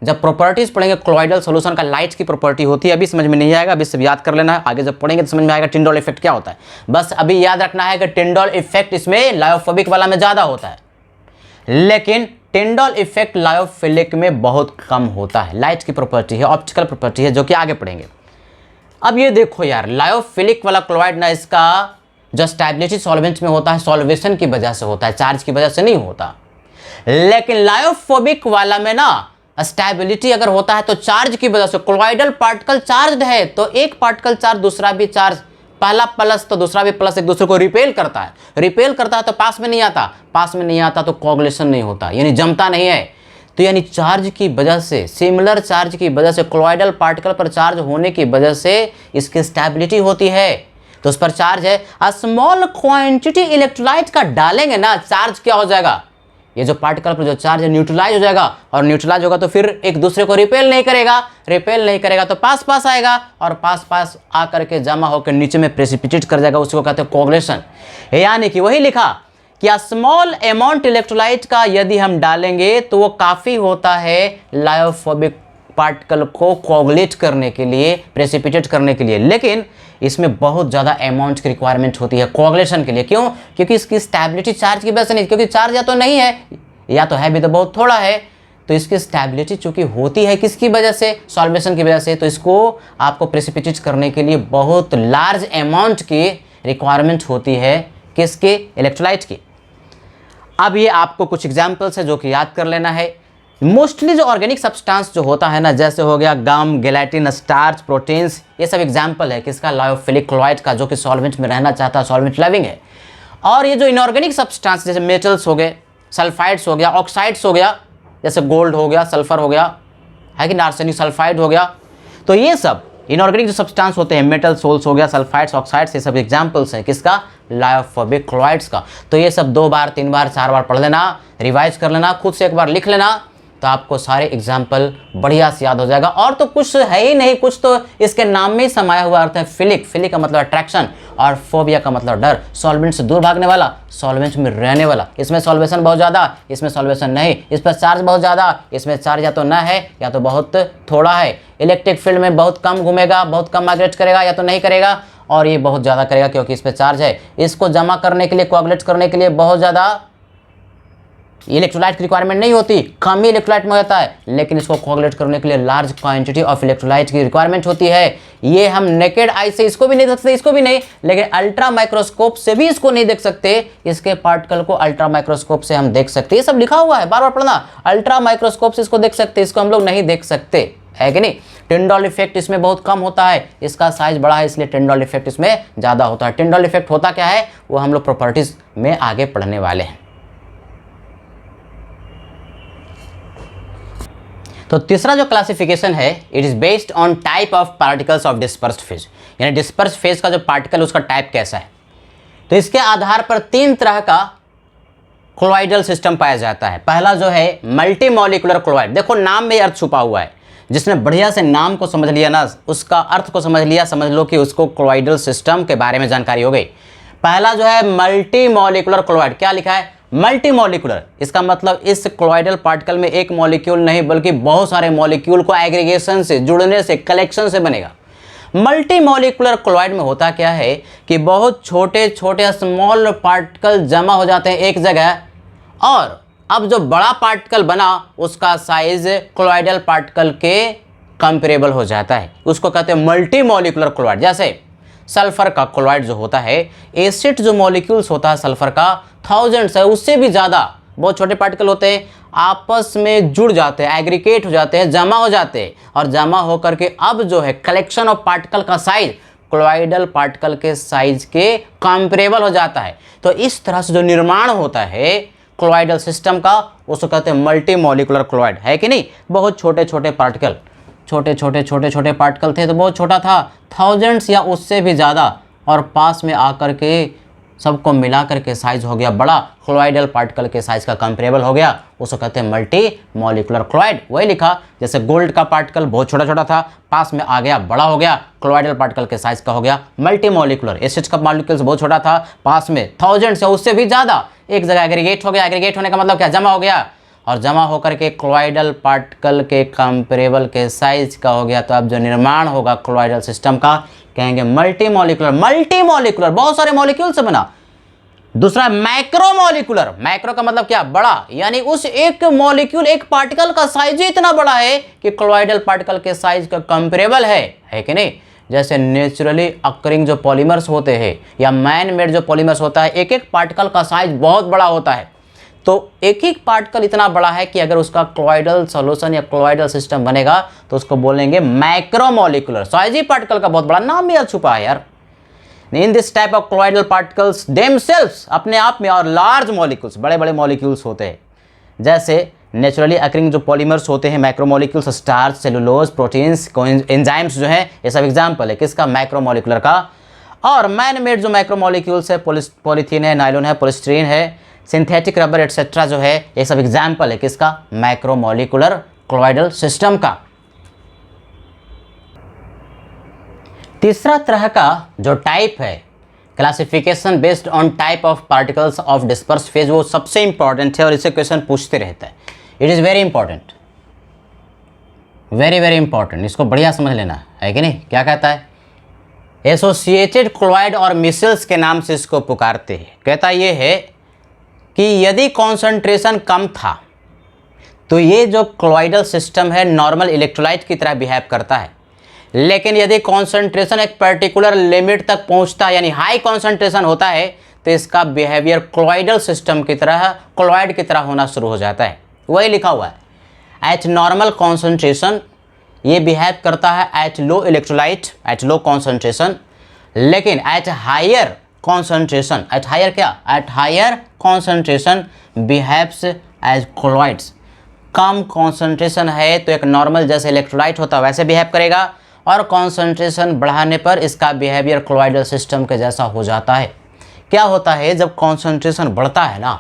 जब प्रॉपर्टीज पढ़ेंगे क्लोराइडल सॉल्यूशन का। लाइट की प्रॉपर्टी होती है, अभी समझ में नहीं आएगा, अभी सब याद कर लेना है, आगे जब पढ़ेंगे तो समझ में आएगा टिंडॉल इफेक्ट क्या होता है। बस अभी याद रखना है कि टिंडॉल इफेक्ट इसमें लायोफोबिक वाला में ज्यादा होता है, लेकिन टिंडॉल इफेक्ट लायोफिलिक में बहुत कम होता है। लाइट की प्रॉपर्टी है, ऑप्टिकल प्रॉपर्टी है, जो कि आगे पढ़ेंगे। अब ये देखो यार, लायोफिलिक वाला क्लोराइड ना, इसका जो स्टेबिलिटी सॉल्वेंट में होता है, सॉल्वेशन की वजह से होता है, चार्ज की वजह से नहीं होता। लेकिन लायोफोबिक वाला में ना स्टेबिलिटी अगर होता है तो चार्ज की वजह से। क्लोराइडल पार्टिकल चार्ज है तो एक पार्टिकल चार्ज दूसरा भी चार्ज, पहला प्लस तो दूसरा भी प्लस, एक दूसरे को रिपेल करता है। रिपेल करता है तो पास में नहीं आता, पास में नहीं आता तो कोगुलेशन नहीं होता, यानी जमता नहीं है। तो यानी चार्ज की वजह से, सिमिलर चार्ज की वजह से, क्लोराइडल पार्टिकल पर चार्ज होने की वजह से इसकी स्टेबिलिटी होती है। तो उस पर चार्ज है, स्मॉल क्वांटिटी इलेक्ट्रोलाइट का डालेंगे ना, चार्ज क्या हो जाएगा, ये जो पार्टिकल पर जो चार्ज है न्यूट्रलाइज हो जाएगा, और न्यूट्रलाइज होगा तो फिर एक दूसरे को रिपेल नहीं करेगा, रिपेल नहीं करेगा तो पास पास आएगा, और पास पास आकर के जमा होकर नीचे में प्रेसिपिटेट कर जाएगा, उसको कहते हैं कोगुलेशन। यानी कि वही लिखा कि स्मॉल अमाउंट इलेक्ट्रोलाइट का यदि हम डालेंगे तो वो काफ़ी होता है लायोफोबिक पार्टिकल को कोगुलेट करने के लिए, प्रेसिपिटेट करने के लिए। लेकिन इसमें बहुत ज़्यादा अमाउंट की रिक्वायरमेंट होती है कोगुलेशन के लिए। क्यों? क्योंकि इसकी स्टेबिलिटी चार्ज की वजह से नहीं, क्योंकि चार्ज या तो नहीं है या तो है भी तो बहुत थोड़ा है। तो इसकी स्टेबिलिटी चूंकि होती है किसकी वजह से, सॉल्वेशन की वजह से, तो इसको आपको प्रेसिपिटेट करने के लिए बहुत लार्ज अमाउंट की रिक्वायरमेंट होती है, किसके, इलेक्ट्रोलाइट की। अब ये आपको कुछ एग्जाम्पल्स है जो कि याद कर लेना है। मोस्टली जो ऑर्गेनिक सब्सटेंस जो होता है ना, जैसे हो गया गम, गेलाटिन, स्टार्च, प्रोटीन्स, ये सब एग्जाम्पल है किसका, लायोफिलिक क्लोराइड का, जो कि सॉल्वेंट में रहना चाहता है, सॉल्वेंट लविंग है। और ये जो इनऑर्गेनिक सब्सटेंस जैसे मेटल्स हो गए, सल्फाइड्स हो गया, ऑक्साइड्स हो गया, जैसे गोल्ड हो गया, सल्फर हो गया, है कि आर्सेनिक सल्फाइड हो गया, तो ये सब इनऑर्गेनिक जो सब्सटेंस होते हैं, मेटल सोल्स हो गया, सल्फाइड्स, ऑक्साइड्स, ये सब एग्जाम्पल्स हैं किसका, लायोफोबिक क्लोराइड्स का। तो ये सब 2 बार 3 बार 4 बार पढ़ लेना, रिवाइज कर लेना, खुद से एक बार लिख लेना, तो आपको सारे एग्जाम्पल बढ़िया से याद हो जाएगा। और तो कुछ है ही नहीं, कुछ तो इसके नाम में ही समाया हुआ अर्थ है फिलिक। फिलिक का मतलब अट्रैक्शन, और फोबिया का मतलब डर, सॉल्वेंट से दूर भागने वाला, सॉल्वेंट में रहने वाला। इसमें सॉल्वेशन बहुत ज़्यादा, इसमें सॉल्वेशन नहीं, इस पर चार्ज बहुत ज़्यादा, इसमें चार्ज या तो ना है या तो बहुत थोड़ा है। इलेक्ट्रिक फील्ड में बहुत कम घूमेगा, बहुत कम माइग्रेट करेगा या तो नहीं करेगा, और ये बहुत ज़्यादा करेगा क्योंकि इस पर चार्ज है। इसको जमा करने के लिए, कोआगुलेट करने के लिए बहुत ज़्यादा इलेक्ट्रोलाइट की रिक्वायरमेंट नहीं होती, कम ही इलेक्ट्रोलाइट में होता है, लेकिन इसको कोआगुलेट करने के लिए लार्ज क्वांटिटी ऑफ इलेक्ट्रोलाइट की रिक्वायरमेंट होती है। ये हम नेकेड आई से इसको भी नहीं देख सकते, इसको भी नहीं, लेकिन अल्ट्रा माइक्रोस्कोप से भी इसको नहीं देख सकते। इसके पार्टिकल को अल्ट्रा माइक्रोस्कोप से हम देख सकते, ये सब लिखा हुआ है, बार बार पढ़ना। अल्ट्रा माइक्रोस्कोप से इसको देख सकते, इसको हम लोग नहीं देख सकते, है कि नहीं। टिंडॉल इफेक्ट इसमें बहुत कम होता है, इसका साइज बड़ा है, इसलिए टिंडॉल इफेक्ट इसमें ज़्यादा होता है। टिंडॉल इफेक्ट होता क्या है वो हम लोग प्रॉपर्टीज में आगे पढ़ने वाले हैं। तो तीसरा जो क्लासिफिकेशन है, it is based on type of particles of dispersed phase. यानी डिस्पर्स फेज का जो पार्टिकल उसका टाइप कैसा है। तो इसके आधार पर 3 तरह का क्लोइडल सिस्टम पाया जाता है। पहला जो है मल्टी मॉलिक्यूलर क्लोराइड, देखो नाम में अर्थ छुपा हुआ है, जिसने बढ़िया से नाम को समझ लिया ना, उसका अर्थ को समझ लिया, समझ लो कि उसको क्लोइडल सिस्टम के बारे में जानकारी हो गई। पहला जो है मल्टी मॉलिक्यूलर क्लोराइड, क्या लिखा है मल्टी मॉलिक्यूलर, इसका मतलब इस क्लोइडल पार्टिकल में एक मॉलिक्यूल नहीं बल्कि बहुत सारे मॉलिक्यूल को एग्रीगेशन से, जुड़ने से, कलेक्शन से बनेगा। मल्टी मॉलिक्यूलर क्लोराइड में होता क्या है कि बहुत छोटे छोटे स्मॉल पार्टिकल जमा हो जाते हैं एक जगह, और अब जो बड़ा पार्टिकल बना उसका साइज क्लोइडल पार्टिकल के कंपेरेबल हो जाता है, उसको कहते हैं मल्टी मॉलिक्यूलर क्लोराइड। जैसे सल्फर का क्लोराइड जो होता है, एसिड जो मॉलिक्यूल्स होता है सल्फर का थाउजेंड्स है, उससे भी ज़्यादा बहुत छोटे पार्टिकल होते हैं, आपस में जुड़ जाते हैं, एग्रीगेट हो जाते हैं, जमा हो जाते हैं, और जमा होकर के अब जो है कलेक्शन ऑफ पार्टिकल का साइज क्लोइडल पार्टिकल के साइज के कंपेरेबल हो जाता है। तो इस तरह से जो निर्माण होता है क्लोइडल सिस्टम का, उसको कहते हैं मल्टी मॉलिक्यूलर क्लोराइड, है कि नहीं। बहुत छोटे छोटे पार्टिकल, छोटे छोटे पार्टिकल थे तो बहुत छोटा था, थाउजेंड्स या उससे भी ज़्यादा, और पास में आकर के सबको मिला करके साइज हो गया बड़ा, क्लोइडल पार्टिकल के साइज का कंपेरेबल हो गया, उसको कहते हैं मल्टी मॉलिक्यूलर क्लोराइड। वही लिखा जैसे गोल्ड का पार्टिकल बहुत छोटा छोटा था, पास में आ गया बड़ा हो गया, क्लोइडल पार्टिकल के साइज का हो गया मल्टी मॉलिक्यूलर। एसिड का मॉलिक्यूल्स बहुत छोटा था, पास में थाउजेंड्स या उससे भी ज़्यादा एक जगह एग्रीगेट हो गया। एग्रीगेट होने का मतलब क्या, जमा हो गया, और जमा होकर के क्लोइडल पार्टिकल के कंपेरेबल के साइज का हो गया। तो अब जो निर्माण होगा क्लोइडल सिस्टम का कहेंगे मल्टी मॉलिक्यूलर। मल्टी मॉलिक्यूलर बहुत सारे मॉलिक्यूल से बना। दूसरा मैक्रो मॉलिक्यूलर, मैक्रो का मतलब क्या, बड़ा, यानी उस एक मॉलिक्यूल एक पार्टिकल का साइज ही इतना बड़ा है कि क्लोइडल पार्टिकल के साइज का कंपेरेबल है कि नहीं। जैसे नेचुरली अकरिंग जो पॉलीमर्स होते हैं या मैन मेड जो पॉलीमर्स होता है, एक एक पार्टिकल का साइज बहुत बड़ा होता है। तो एक ही पार्टिकल इतना बड़ा है कि अगर उसका क्लोइडल सॉल्यूशन या क्लोइडल सिस्टम बनेगा तो उसको बोलेंगे मैक्रोमोलिकुलर। साइज ही पार्टिकल का बहुत बड़ा, नाम भी छुपा है यार। In this type of क्लोइडल particles themselves, अपने आप में, और लार्ज मॉलिक्यूल्स, बड़े बड़े मॉलिक्यूल्स होते हैं। जैसे नेचुरली अकरिंग जो पॉलीमर्स होते हैं, macromolecules, starch, cellulose, proteins, enzymes जो है, ये सब एग्जाम्पल है किसका, मैक्रोमोलिकुलर का। और मैन मेड जो मैक्रोमोलिक्यूल्स है, पॉलीथीन है, नायलॉन है, पॉलीस्टीरीन है, सिंथेटिक रबर एटसेट्रा जो है, ये सब एग्जाम्पल है किसका, मैक्रोमोलिकुलर क्लोइडल सिस्टम का। तीसरा तरह का जो टाइप है, classification based on type of particles of disperse phase, वो सबसे इंपॉर्टेंट है और इससे क्वेश्चन पूछते रहता है। It is very important, very very important, इसको बढ़िया समझ लेना है कि नहीं। क्या कहता है, एसोसिएटेड क्लोराइड और मिसल्स के नाम से इसको पुकारते हैं। कहता ये है कि यदि कॉन्सेंट्रेशन कम था तो ये जो क्लोइडल सिस्टम है नॉर्मल इलेक्ट्रोलाइट की तरह बिहेव करता है, लेकिन यदि कॉन्सेंट्रेशन एक पर्टिकुलर लिमिट तक पहुंचता है, यानी हाई कॉन्सेंट्रेशन होता है, तो इसका बिहेवियर क्लोइडल सिस्टम की तरह, क्लोराइड की तरह होना शुरू हो जाता है। वही लिखा हुआ है, एट नॉर्मल कॉन्सेंट्रेशन ये बिहेव करता है at low electrolyte, at low concentration, लेकिन at higher concentration, at higher क्या, at higher concentration behaves as chlorides. कम कॉन्सेंट्रेशन है तो एक नॉर्मल जैसे इलेक्ट्रोलाइट होता है वैसे बिहेव करेगा, और कॉन्सेंट्रेशन बढ़ाने पर इसका बिहेवियर क्लोइडल सिस्टम के जैसा हो जाता है। क्या होता है, जब कॉन्सेंट्रेशन बढ़ता है ना,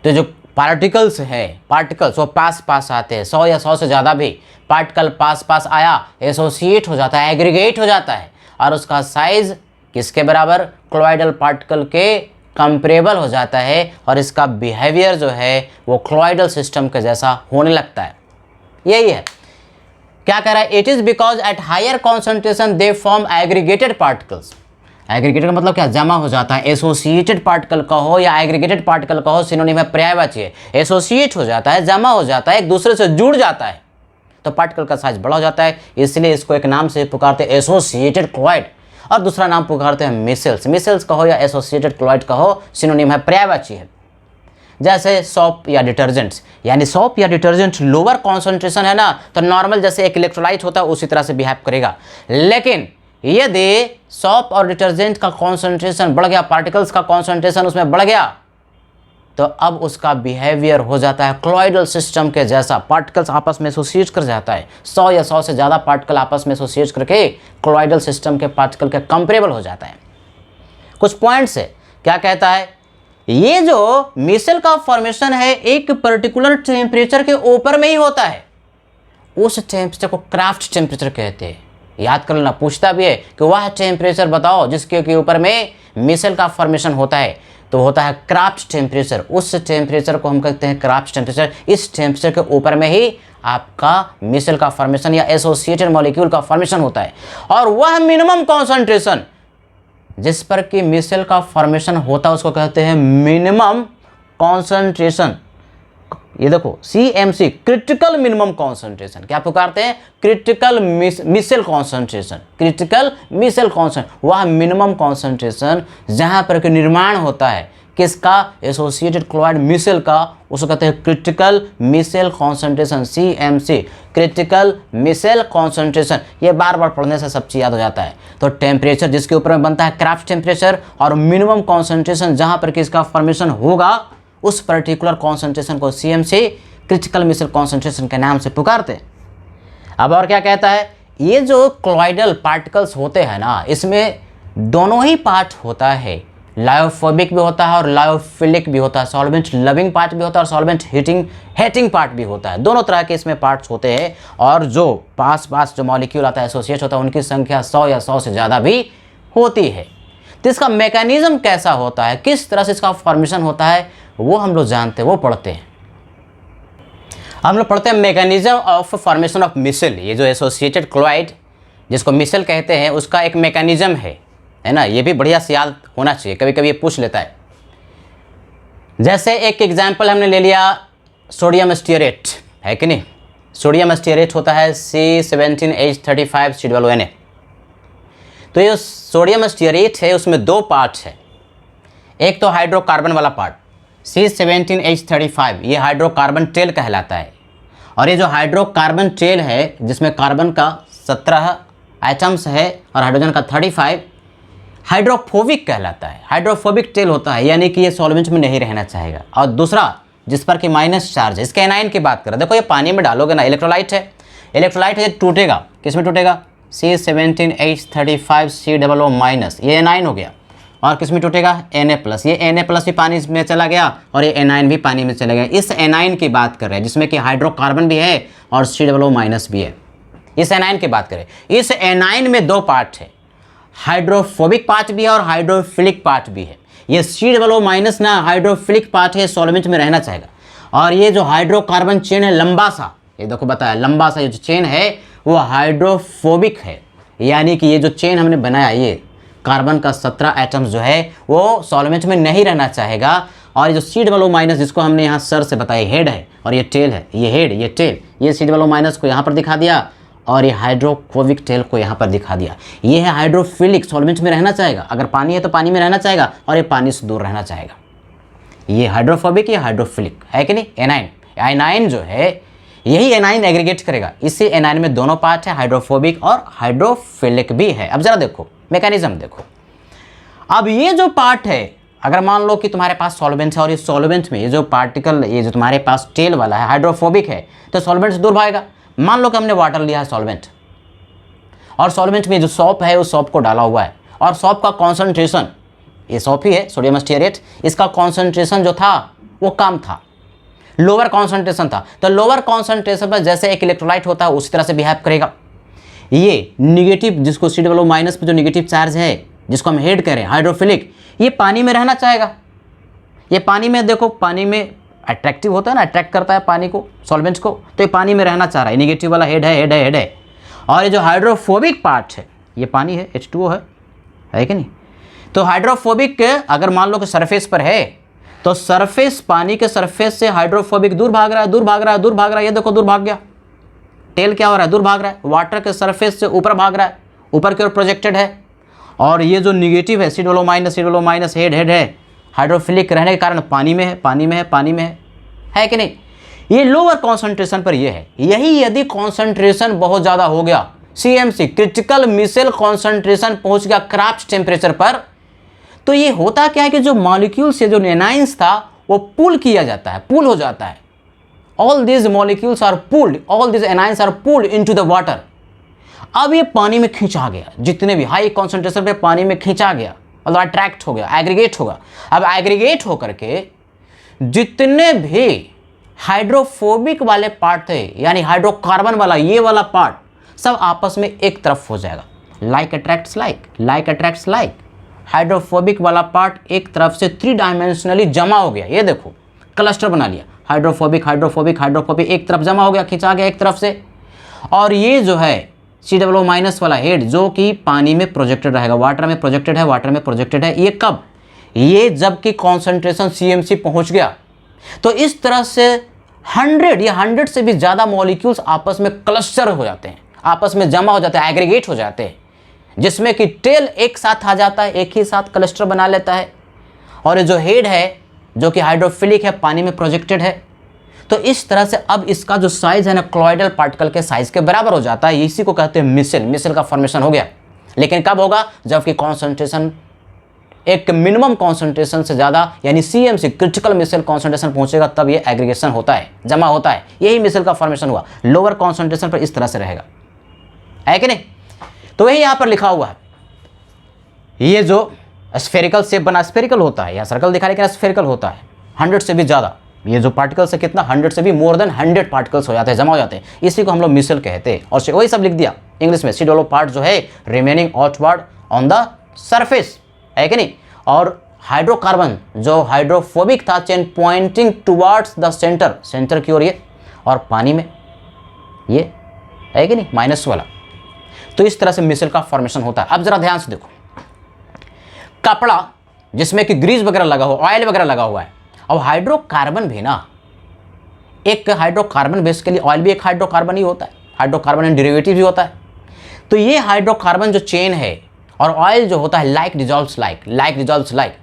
तो जो पार्टिकल्स हैं, पार्टिकल्स वो पास पास आते हैं, 100 या 100 से ज़्यादा भी पार्टिकल पास पास आया, एसोसिएट हो जाता है, एग्रीगेट हो जाता है, और उसका साइज किसके बराबर, क्लोइडल पार्टिकल के कंपेरेबल हो जाता है, और इसका बिहेवियर जो है वो क्लोइडल सिस्टम के जैसा होने लगता है। यही है, क्या कह रहा है, it is because at higher concentration they form aggregated particles. Aggregated का मतलब क्या, जमा हो जाता है। एसोसिएटेड पार्टिकल कहो या एग्रीगेटेड पार्टिकल कहो, सिनोनिम है, पर्यायवाची है। एसोसिएट हो जाता है, जमा हो जाता है, एक दूसरे से जुड़ जाता है, तो पार्टिकल का साइज बड़ा हो जाता है। इसलिए इसको एक नाम से पुकारते हैं एसोसिएटेड क्लोराइड, और दूसरा नाम पुकारते हैं मिसल्स। मिसल्स कहो या एसोसिएटेड क्लोराइड कहो, सिनोनिम है, पर्यायवाची है। जैसे सॉप या डिटर्जेंट्स, यानी सॉप या डिटर्जेंट लोअर कॉन्सेंट्रेशन है ना, तो नॉर्मल जैसे एक इलेक्ट्रोलाइट होता है उसी तरह से बिहेव करेगा। लेकिन यदि सॉप और डिटर्जेंट का कॉन्सेंट्रेशन बढ़ गया, पार्टिकल्स का कॉन्सेंट्रेशन उसमें बढ़ गया, तो अब उसका बिहेवियर हो जाता है क्लॉइडल सिस्टम के जैसा, पार्टिकल्स आपस में एसोसिएट कर जाता है, 100 या 100 से ज़्यादा पार्टिकल आपस में एसोसिएट करके क्लॉइडल सिस्टम के पार्टिकल के कंपेरेबल हो जाता है। कुछ पॉइंट्स है, क्या कहता है, ये जो मिसेल का फॉर्मेशन है एक पर्टिकुलर टेम्परेचर के ऊपर में ही होता है, उस टेम्परेचर को क्राफ्ट टेम्परेचर कहते हैं। याद कर लेना, पूछता भी है कि वह टेम्परेचर बताओ जिसके ऊपर में मिसेल का फॉर्मेशन होता है, तो होता है क्राफ्ट टेम्परेचर। उस टेम्परेचर को हम कहते हैं क्राफ्ट टेम्परेचर। इस टेम्परेचर के ऊपर में ही आपका मिसेल का फॉर्मेशन या एसोसिएटेड मॉलिक्यूल का फॉर्मेशन होता है। और वह मिनिमम कॉन्सेंट्रेशन जिस पर कि मिसेल का फॉर्मेशन होता है उसको कहते हैं मिनिमम कॉन्सेंट्रेशन। ये देखो CMC, क्रिटिकल मिनिमम कॉन्सेंट्रेशन। क्या पुकारते हैं? Critical micelle concentration. Critical micelle concentration, वह मिनिमम कॉन्सेंट्रेशन जहां पर कि निर्माण होता है किसका? एसोसिएटेड क्लोराइड मिसेल का, उसको कहते हैं critical micelle concentration, CMC, critical micelle concentration. ये बार बार पढ़ने से सब चीज़ याद हो जाता है। तो टेम्परेचर जिसके ऊपर में बनता है क्राफ्ट टेम्परेचर, और मिनिमम कॉन्सेंट्रेशन जहां पर कि इसका फॉर्मेशन होगा उस पर्टिकुलर कॉन्सेंट्रेशन को CMC, क्रिटिकल मिसेल कॉन्सेंट्रेशन के नाम से पुकारते हैं। अब और क्या कहता है, ये जो क्लॉइडल पार्टिकल्स होते हैं ना, इसमें दोनों ही पार्ट होता है, लायोफोबिक भी होता है और लायोफिलिक भी होता है, सॉल्वेंट लविंग पार्ट भी होता है और सॉल्वेंट हेटिंग पार्ट भी होता है। दोनों तरह के इसमें पार्ट्स होते हैं। और जो पास जो मॉलिक्यूल आता है, एसोसिएट होता है, उनकी संख्या 100 या 100 से ज़्यादा भी होती है। तो इसका मैकेनिज्म कैसा होता है, किस तरह से इसका फॉर्मेशन होता है, वो हम लोग जानते हैं, वो पढ़ते हैं। हम लोग पढ़ते हैं mechanism of formation of micelle. ये जो एसोसिएटेड क्लोराइड जिसको मिसेल कहते हैं, उसका एक मैकेनिज्म है ना। ये भी बढ़िया से याद होना चाहिए, कभी कभी ये पूछ लेता है। जैसे एक एग्जाम्पल हमने ले लिया सोडियम स्टीयरेट, है कि नहीं। सोडियम स्टीयरेट होता है C17H35COONA। तो ये सोडियम स्टीयरेट है, उसमें दो पार्ट्स है। एक तो हाइड्रोकार्बन वाला पार्ट C17H35, ये हाइड्रोकार्बन टेल कहलाता है। और ये जो हाइड्रोकार्बन टेल है जिसमें कार्बन का 17 एटम्स है और हाइड्रोजन का 35, हाइड्रोफोबिक कहलाता है। हाइड्रोफोबिक टेल होता है, यानी कि ये सॉल्वेंट में नहीं रहना चाहेगा। और दूसरा जिस पर कि माइनस चार्ज है, इसके एनाइन की बात करें, देखो ये पानी में डालोगे ना, इलेक्ट्रोलाइट है, ये टूटेगा, किस में टूटेगा? C17H35COO-, ये एनाइन हो गया। और किस में टूटेगा? Na+, ये Na+ भी पानी में चला गया और ये एनाइन भी पानी में चला गया। इस एनाइन की बात कर रहे हैं जिसमें कि हाइड्रोकार्बन भी है और COO- भी है। इस एनाइन की बात करें, इस एनाइन में दो पार्ट है, हाइड्रोफोबिक पार्ट भी है और हाइड्रोफिलिक पार्ट भी है। ये COO- ना हाइड्रोफिलिक पार्ट है, सॉल्वेंट में रहना चाहेगा। और ये जो हाइड्रोकार्बन चेन है लंबा सा, ये देखो बताया, लंबा सा ये जो चेन है वो हाइड्रोफोबिक है, यानी कि ये जो चेन हमने बनाया, ये कार्बन का 17 एटम्स जो है वो सॉल्वेंट में नहीं रहना चाहेगा। और ये जो COO- जिसको हमने यहाँ सर से बताया, हेड है और ये टेल है, ये हेड ये टेल, ये COO- को यहाँ पर दिखा दिया और ये हाइड्रोफोबिक टेल को यहाँ पर दिखा दिया। ये है हाइड्रोफिलिक, सॉल्वेंट में रहना चाहेगा। अगर पानी है तो पानी में रहना चाहेगा और ये पानी से दूर रहना चाहेगा। ये हाइड्रोफोबिक, ये हाइड्रोफिलिक है कि नहीं। एनाइन जो है यही एनाइन एग्रीगेट करेगा। इसी एनाइन में दोनों पार्ट है, हाइड्रोफोबिक और हाइड्रोफिलिक भी है। अब जरा देखो मैकेनिज्म देखो। अब ये जो पार्ट है, अगर मान लो कि तुम्हारे पास सॉल्वेंट है और इस सॉल्वेंट में ये जो पार्टिकल, ये जो तुम्हारे पास टेल वाला है हाइड्रोफोबिक है, तो सॉल्वेंट से दूर भागेगा। मान लो कि हमने वाटर लिया है सॉल्वेंट, और सॉल्वेंट में जो सॉप है उस सॉप को डाला हुआ है, और सॉप का कॉन्सेंट्रेशन, ये सॉप ही है सोडियम स्टीयरेट, इसका कॉन्सेंट्रेशन जो था वो कम था, लोअर कॉन्सेंट्रेशन था। तो लोअर कॉन्सेंट्रेशन पर जैसे एक इलेक्ट्रोलाइट होता है उसी तरह से बिहेव करेगा। ये निगेटिव, जिसको COO- पे जो निगेटिव चार्ज है, जिसको हम हेड करें हाइड्रोफिलिक, ये पानी में रहना चाहेगा। ये पानी में, देखो पानी में अट्रैक्टिव होता है ना, अट्रैक्ट करता है पानी को, सॉल्वेंट्स को, तो ये पानी में रहना चाह रहा है। निगेटिव वाला हेड है। और ये जो हाइड्रोफोबिक पार्ट है, ये पानी है, H2O है कि नहीं। तो हाइड्रोफोबिक अगर मान लो कि सरफेस पर है, तो सरफेस, पानी के सरफेस से हाइड्रोफोबिक दूर भाग रहा है। ये देखो दूर भाग गया। टेल क्या हो रहा है? दूर भाग रहा है। वाटर के सरफेस से ऊपर भाग रहा है, ऊपर की ओर प्रोजेक्टेड है। और ये जो निगेटिव है COO- हेड है, हाइड्रोफिलिक रहने के कारण पानी में है कि नहीं। ये लोअर कॉन्सेंट्रेशन पर ये है। यही यदि कॉन्सेंट्रेशन बहुत ज़्यादा हो गया, CMC, क्रिटिकल मिसेल कॉन्सेंट्रेशन पहुंच गया क्राफ्ट टेम्परेचर पर, तो ये होता क्या है कि जो मॉलिक्यूल से जो एनाइंस था वो पुल किया जाता है, पुल हो जाता है। All these molecules are pulled, all these anions are pulled into the water. अब ये पानी में खींचा गया, जितने भी हाई कॉन्सेंट्रेशन पे पानी में खींचा गया, मतलब अट्रैक्ट हो गया, एग्रीगेट होगा। अब एग्रीगेट होकर के जितने भी हाइड्रोफोबिक वाले पार्ट थे, यानी हाइड्रोकार्बन वाला ये वाला पार्ट, सब आपस में एक तरफ हो जाएगा। Like attracts like, like attracts like. Hydrophobic वाला पार्ट एक तरफ से 3 डायमेंशनली जमा हो गया। ये देखो क्लस्टर बना लिया, हाइड्रोफोबिक हाइड्रोफोबिक हाइड्रोफोबिक एक तरफ जमा हो गया, खिंचा गया एक तरफ से। और ये जो है COO- वाला हेड जो कि पानी में प्रोजेक्टेड रहेगा, वाटर में प्रोजेक्टेड है, वाटर में प्रोजेक्टेड है। ये कब? ये जब कि कॉन्सेंट्रेशन CMC पहुंच गया। तो इस तरह से 100 या 100 से भी ज़्यादा मॉलिक्यूल्स आपस में क्लस्टर हो जाते हैं, आपस में जमा हो जाते हैं, एग्रीगेट हो जाते हैं, जिसमें कि टेल एक साथ आ जाता है, एक ही साथ क्लस्टर बना लेता है। और ये जो हेड है जो कि हाइड्रोफिलिक है, पानी में प्रोजेक्टेड है। तो इस तरह से अब इसका जो साइज है ना, क्लॉइडल पार्टिकल के साइज के बराबर हो जाता है। इसी को कहते हैं मिसल। मिसल का फॉर्मेशन हो गया। लेकिन कब होगा? जबकि कॉन्सेंट्रेशन एक मिनिमम कॉन्सेंट्रेशन से ज़्यादा, यानी CMC क्रिटिकल मिसल कॉन्सेंट्रेशन पहुंचेगा, तब ये एग्रीगेशन होता है, जमा होता है। यही मिसल का फॉर्मेशन हुआ। लोअर कॉन्सेंट्रेशन पर इस तरह से रहेगा, है कि नहीं? तो वही यहाँ पर लिखा हुआ है। ये जो स्फेरिकल शेप बना, स्फेरिकल होता है, या सर्कल दिखा, लेकिन स्फेरिकल होता है। 100 से भी ज़्यादा ये जो पार्टिकल्स है, कितना? 100 से भी मोर देन 100 पार्टिकल्स हो जाते हैं, जमा हो जाते हैं। इसी को हम लोग मिसल कहते हैं। और वही सब लिख दिया इंग्लिश में। COO पार्ट जो है remaining outward on the surface, है कि नहीं? और हाइड्रोकार्बन जो हाइड्रोफोबिक था, chain pointing towards the centre, centre की ओर ये, और पानी में ये, है कि नहीं, माइनस वाला। तो इस तरह से मिसल का फॉर्मेशन होता है। अब जरा ध्यान से देखो, कपड़ा जिसमें कि ग्रीस वगैरह लगा हुआ, ऑयल वगैरह लगा हुआ है। अब हाइड्रोकार्बन भी ना, एक हाइड्रोकार्बन बेसिकली, ऑयल भी एक हाइड्रोकार्बन ही होता है, हाइड्रोकार्बन एंड डेरिवेटिव भी होता है। तो ये हाइड्रोकार्बन जो चेन है और ऑयल जो होता है, like dissolves like, like dissolves like.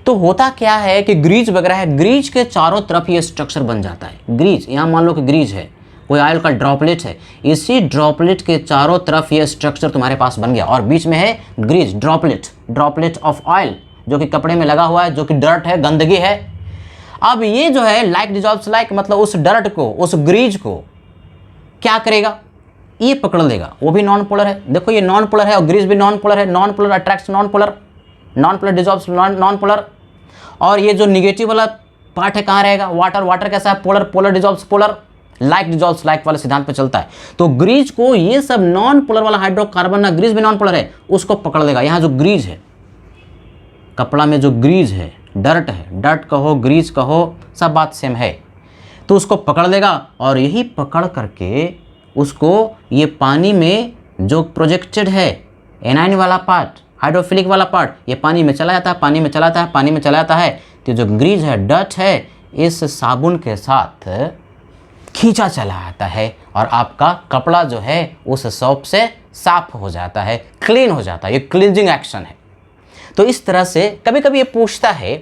तो होता क्या है कि ग्रीज वगैरह है, ग्रीज के चारों तरफ ये स्ट्रक्चर बन जाता है। ग्रीज, यहाँ मान लो कि ग्रीज है, कोई ऑयल का ड्रॉपलेट है, इसी ड्रॉपलेट के चारों तरफ ये स्ट्रक्चर तुम्हारे पास बन गया, और बीच में है grease, droplet, droplet of oil जो कि कपड़े में लगा हुआ है, जो कि डर्ट है, गंदगी है। अब ये जो है लाइक डिजॉल्व्स लाइक, मतलब उस डर्ट को, उस ग्रीज को क्या करेगा? ये पकड़ लेगा। वो भी नॉन पोलर है, देखो ये नॉन पोलर है और ग्रीज भी नॉन पोलर है। Non polar attracts non polar, non polar dissolves non polar. और ये जो निगेटिव वाला पार्ट है कहाँ रहेगा? वाटर, वाटर कैसा है? Polar, polar dissolves polar, like dissolves like वाले सिद्धांत पे चलता है। तो ग्रीज को ये सब नॉन पोलर वाला हाइड्रोकार्बन, ना ग्रीज भी नॉन पोलर है, उसको पकड़ लेगा। यहाँ जो ग्रीज है, कपड़ा में जो ग्रीज है, डर्ट है, डर्ट कहो ग्रीज कहो, सब बात सेम है। तो उसको पकड़ लेगा, और यही पकड़ करके उसको ये पानी में जो प्रोजेक्टेड है एनाइन वाला पार्ट, हाइड्रोफिलिक वाला पार्ट, ये पानी में चला जाता है, पानी में चला जाता है, पानी में चला जाता है। तो जो ग्रीज है, डर्ट है, इस साबुन के साथ खींचा चला आता है, और आपका कपड़ा जो है उस सोप से साफ हो जाता है, क्लीन हो जाता है। ये क्लींजिंग एक्शन है। तो इस तरह से कभी कभी ये पूछता है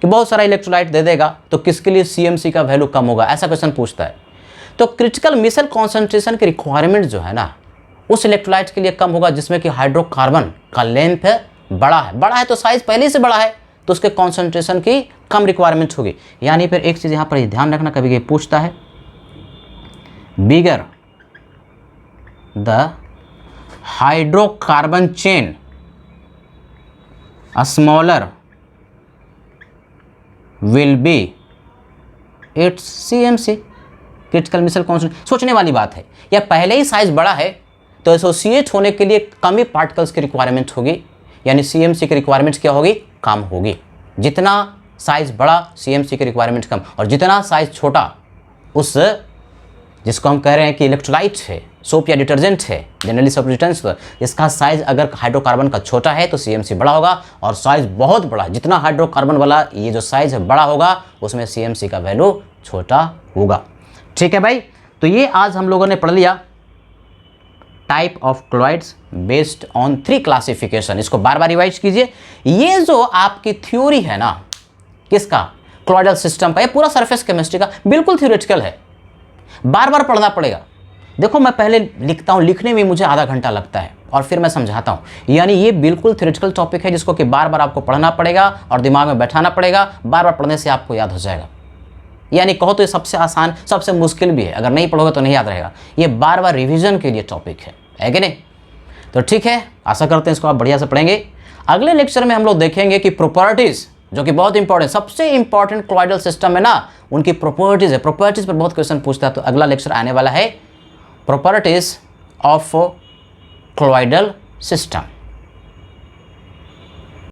कि बहुत सारा इलेक्ट्रोलाइट दे देगा तो किसके लिए CMC का वैल्यू कम होगा, ऐसा क्वेश्चन पूछता है। तो क्रिटिकल मिसल कॉन्सेंट्रेशन की रिक्वायरमेंट जो है ना, उस इलेक्ट्रोलाइट के लिए कम होगा जिसमें कि हाइड्रोकार्बन का लेंथ बड़ा है। बड़ा है तो साइज पहले से बड़ा है, तो उसके कॉन्सेंट्रेशन की कम रिक्वायरमेंट होगी। यानी फिर एक चीज़ यहाँ पर ध्यान रखना, कभी कभी पूछता है, bigger the hydrocarbon chain smaller will be its CMC, critical micelle concentration. सोचने वाली बात है, या पहले ही साइज बड़ा है तो एसोसिएट होने के लिए कम ही पार्टिकल्स की रिक्वायरमेंट होगी, यानी CMC की रिक्वायरमेंट क्या होगी? कम होगी। जितना साइज बड़ा CMC की रिक्वायरमेंट कम, और जितना साइज छोटा, उस जिसको हम कह रहे हैं कि इलेक्ट्रोलाइट है, सोप या डिटर्जेंट है, जनरली सब्स्टिट्यूएंट्स, इसका साइज अगर हाइड्रोकार्बन का छोटा है तो CMC बड़ा होगा, और साइज बहुत बड़ा, जितना हाइड्रोकार्बन वाला ये जो साइज है बड़ा होगा, उसमें CMC का वैल्यू छोटा होगा। ठीक है भाई, तो ये आज हम लोगों ने पढ़ लिया type of chlorides based on 3 classification. इसको बार बार रिवाइज कीजिए। ये जो आपकी थ्योरी है ना, किसका? क्लोराइडल सिस्टम का, ये पूरा सरफेस केमिस्ट्री का बिल्कुल थ्योरेटिकल है, बार बार पढ़ना पड़ेगा। देखो मैं पहले लिखता हूँ, लिखने में मुझे आधा घंटा लगता है, और फिर मैं समझाता हूँ। यानी ये बिल्कुल थ्योरेटिकल टॉपिक है जिसको कि बार बार आपको पढ़ना पड़ेगा और दिमाग में बैठाना पड़ेगा, बार बार पढ़ने से आपको याद हो जाएगा। यानी कहो तो ये सबसे आसान, सबसे मुश्किल भी है, अगर नहीं पढ़ोगे तो नहीं याद रहेगा। ये बार बार रिविजन के लिए टॉपिक है कि नहीं? तो ठीक है, आशा करते हैं इसको आप बढ़िया से पढ़ेंगे। अगले लेक्चर में हम लोग देखेंगे कि प्रॉपर्टीज़, जो कि बहुत इंपॉर्टेंट, सबसे इंपॉर्टेंट क्लॉइडल सिस्टम में ना उनकी प्रॉपर्टीज़ है। प्रॉपर्टीज़ पर बहुत क्वेश्चन पूछता है, तो अगला लेक्चर आने वाला है प्रॉपर्टीज़ ऑफ क्लॉइडल सिस्टम।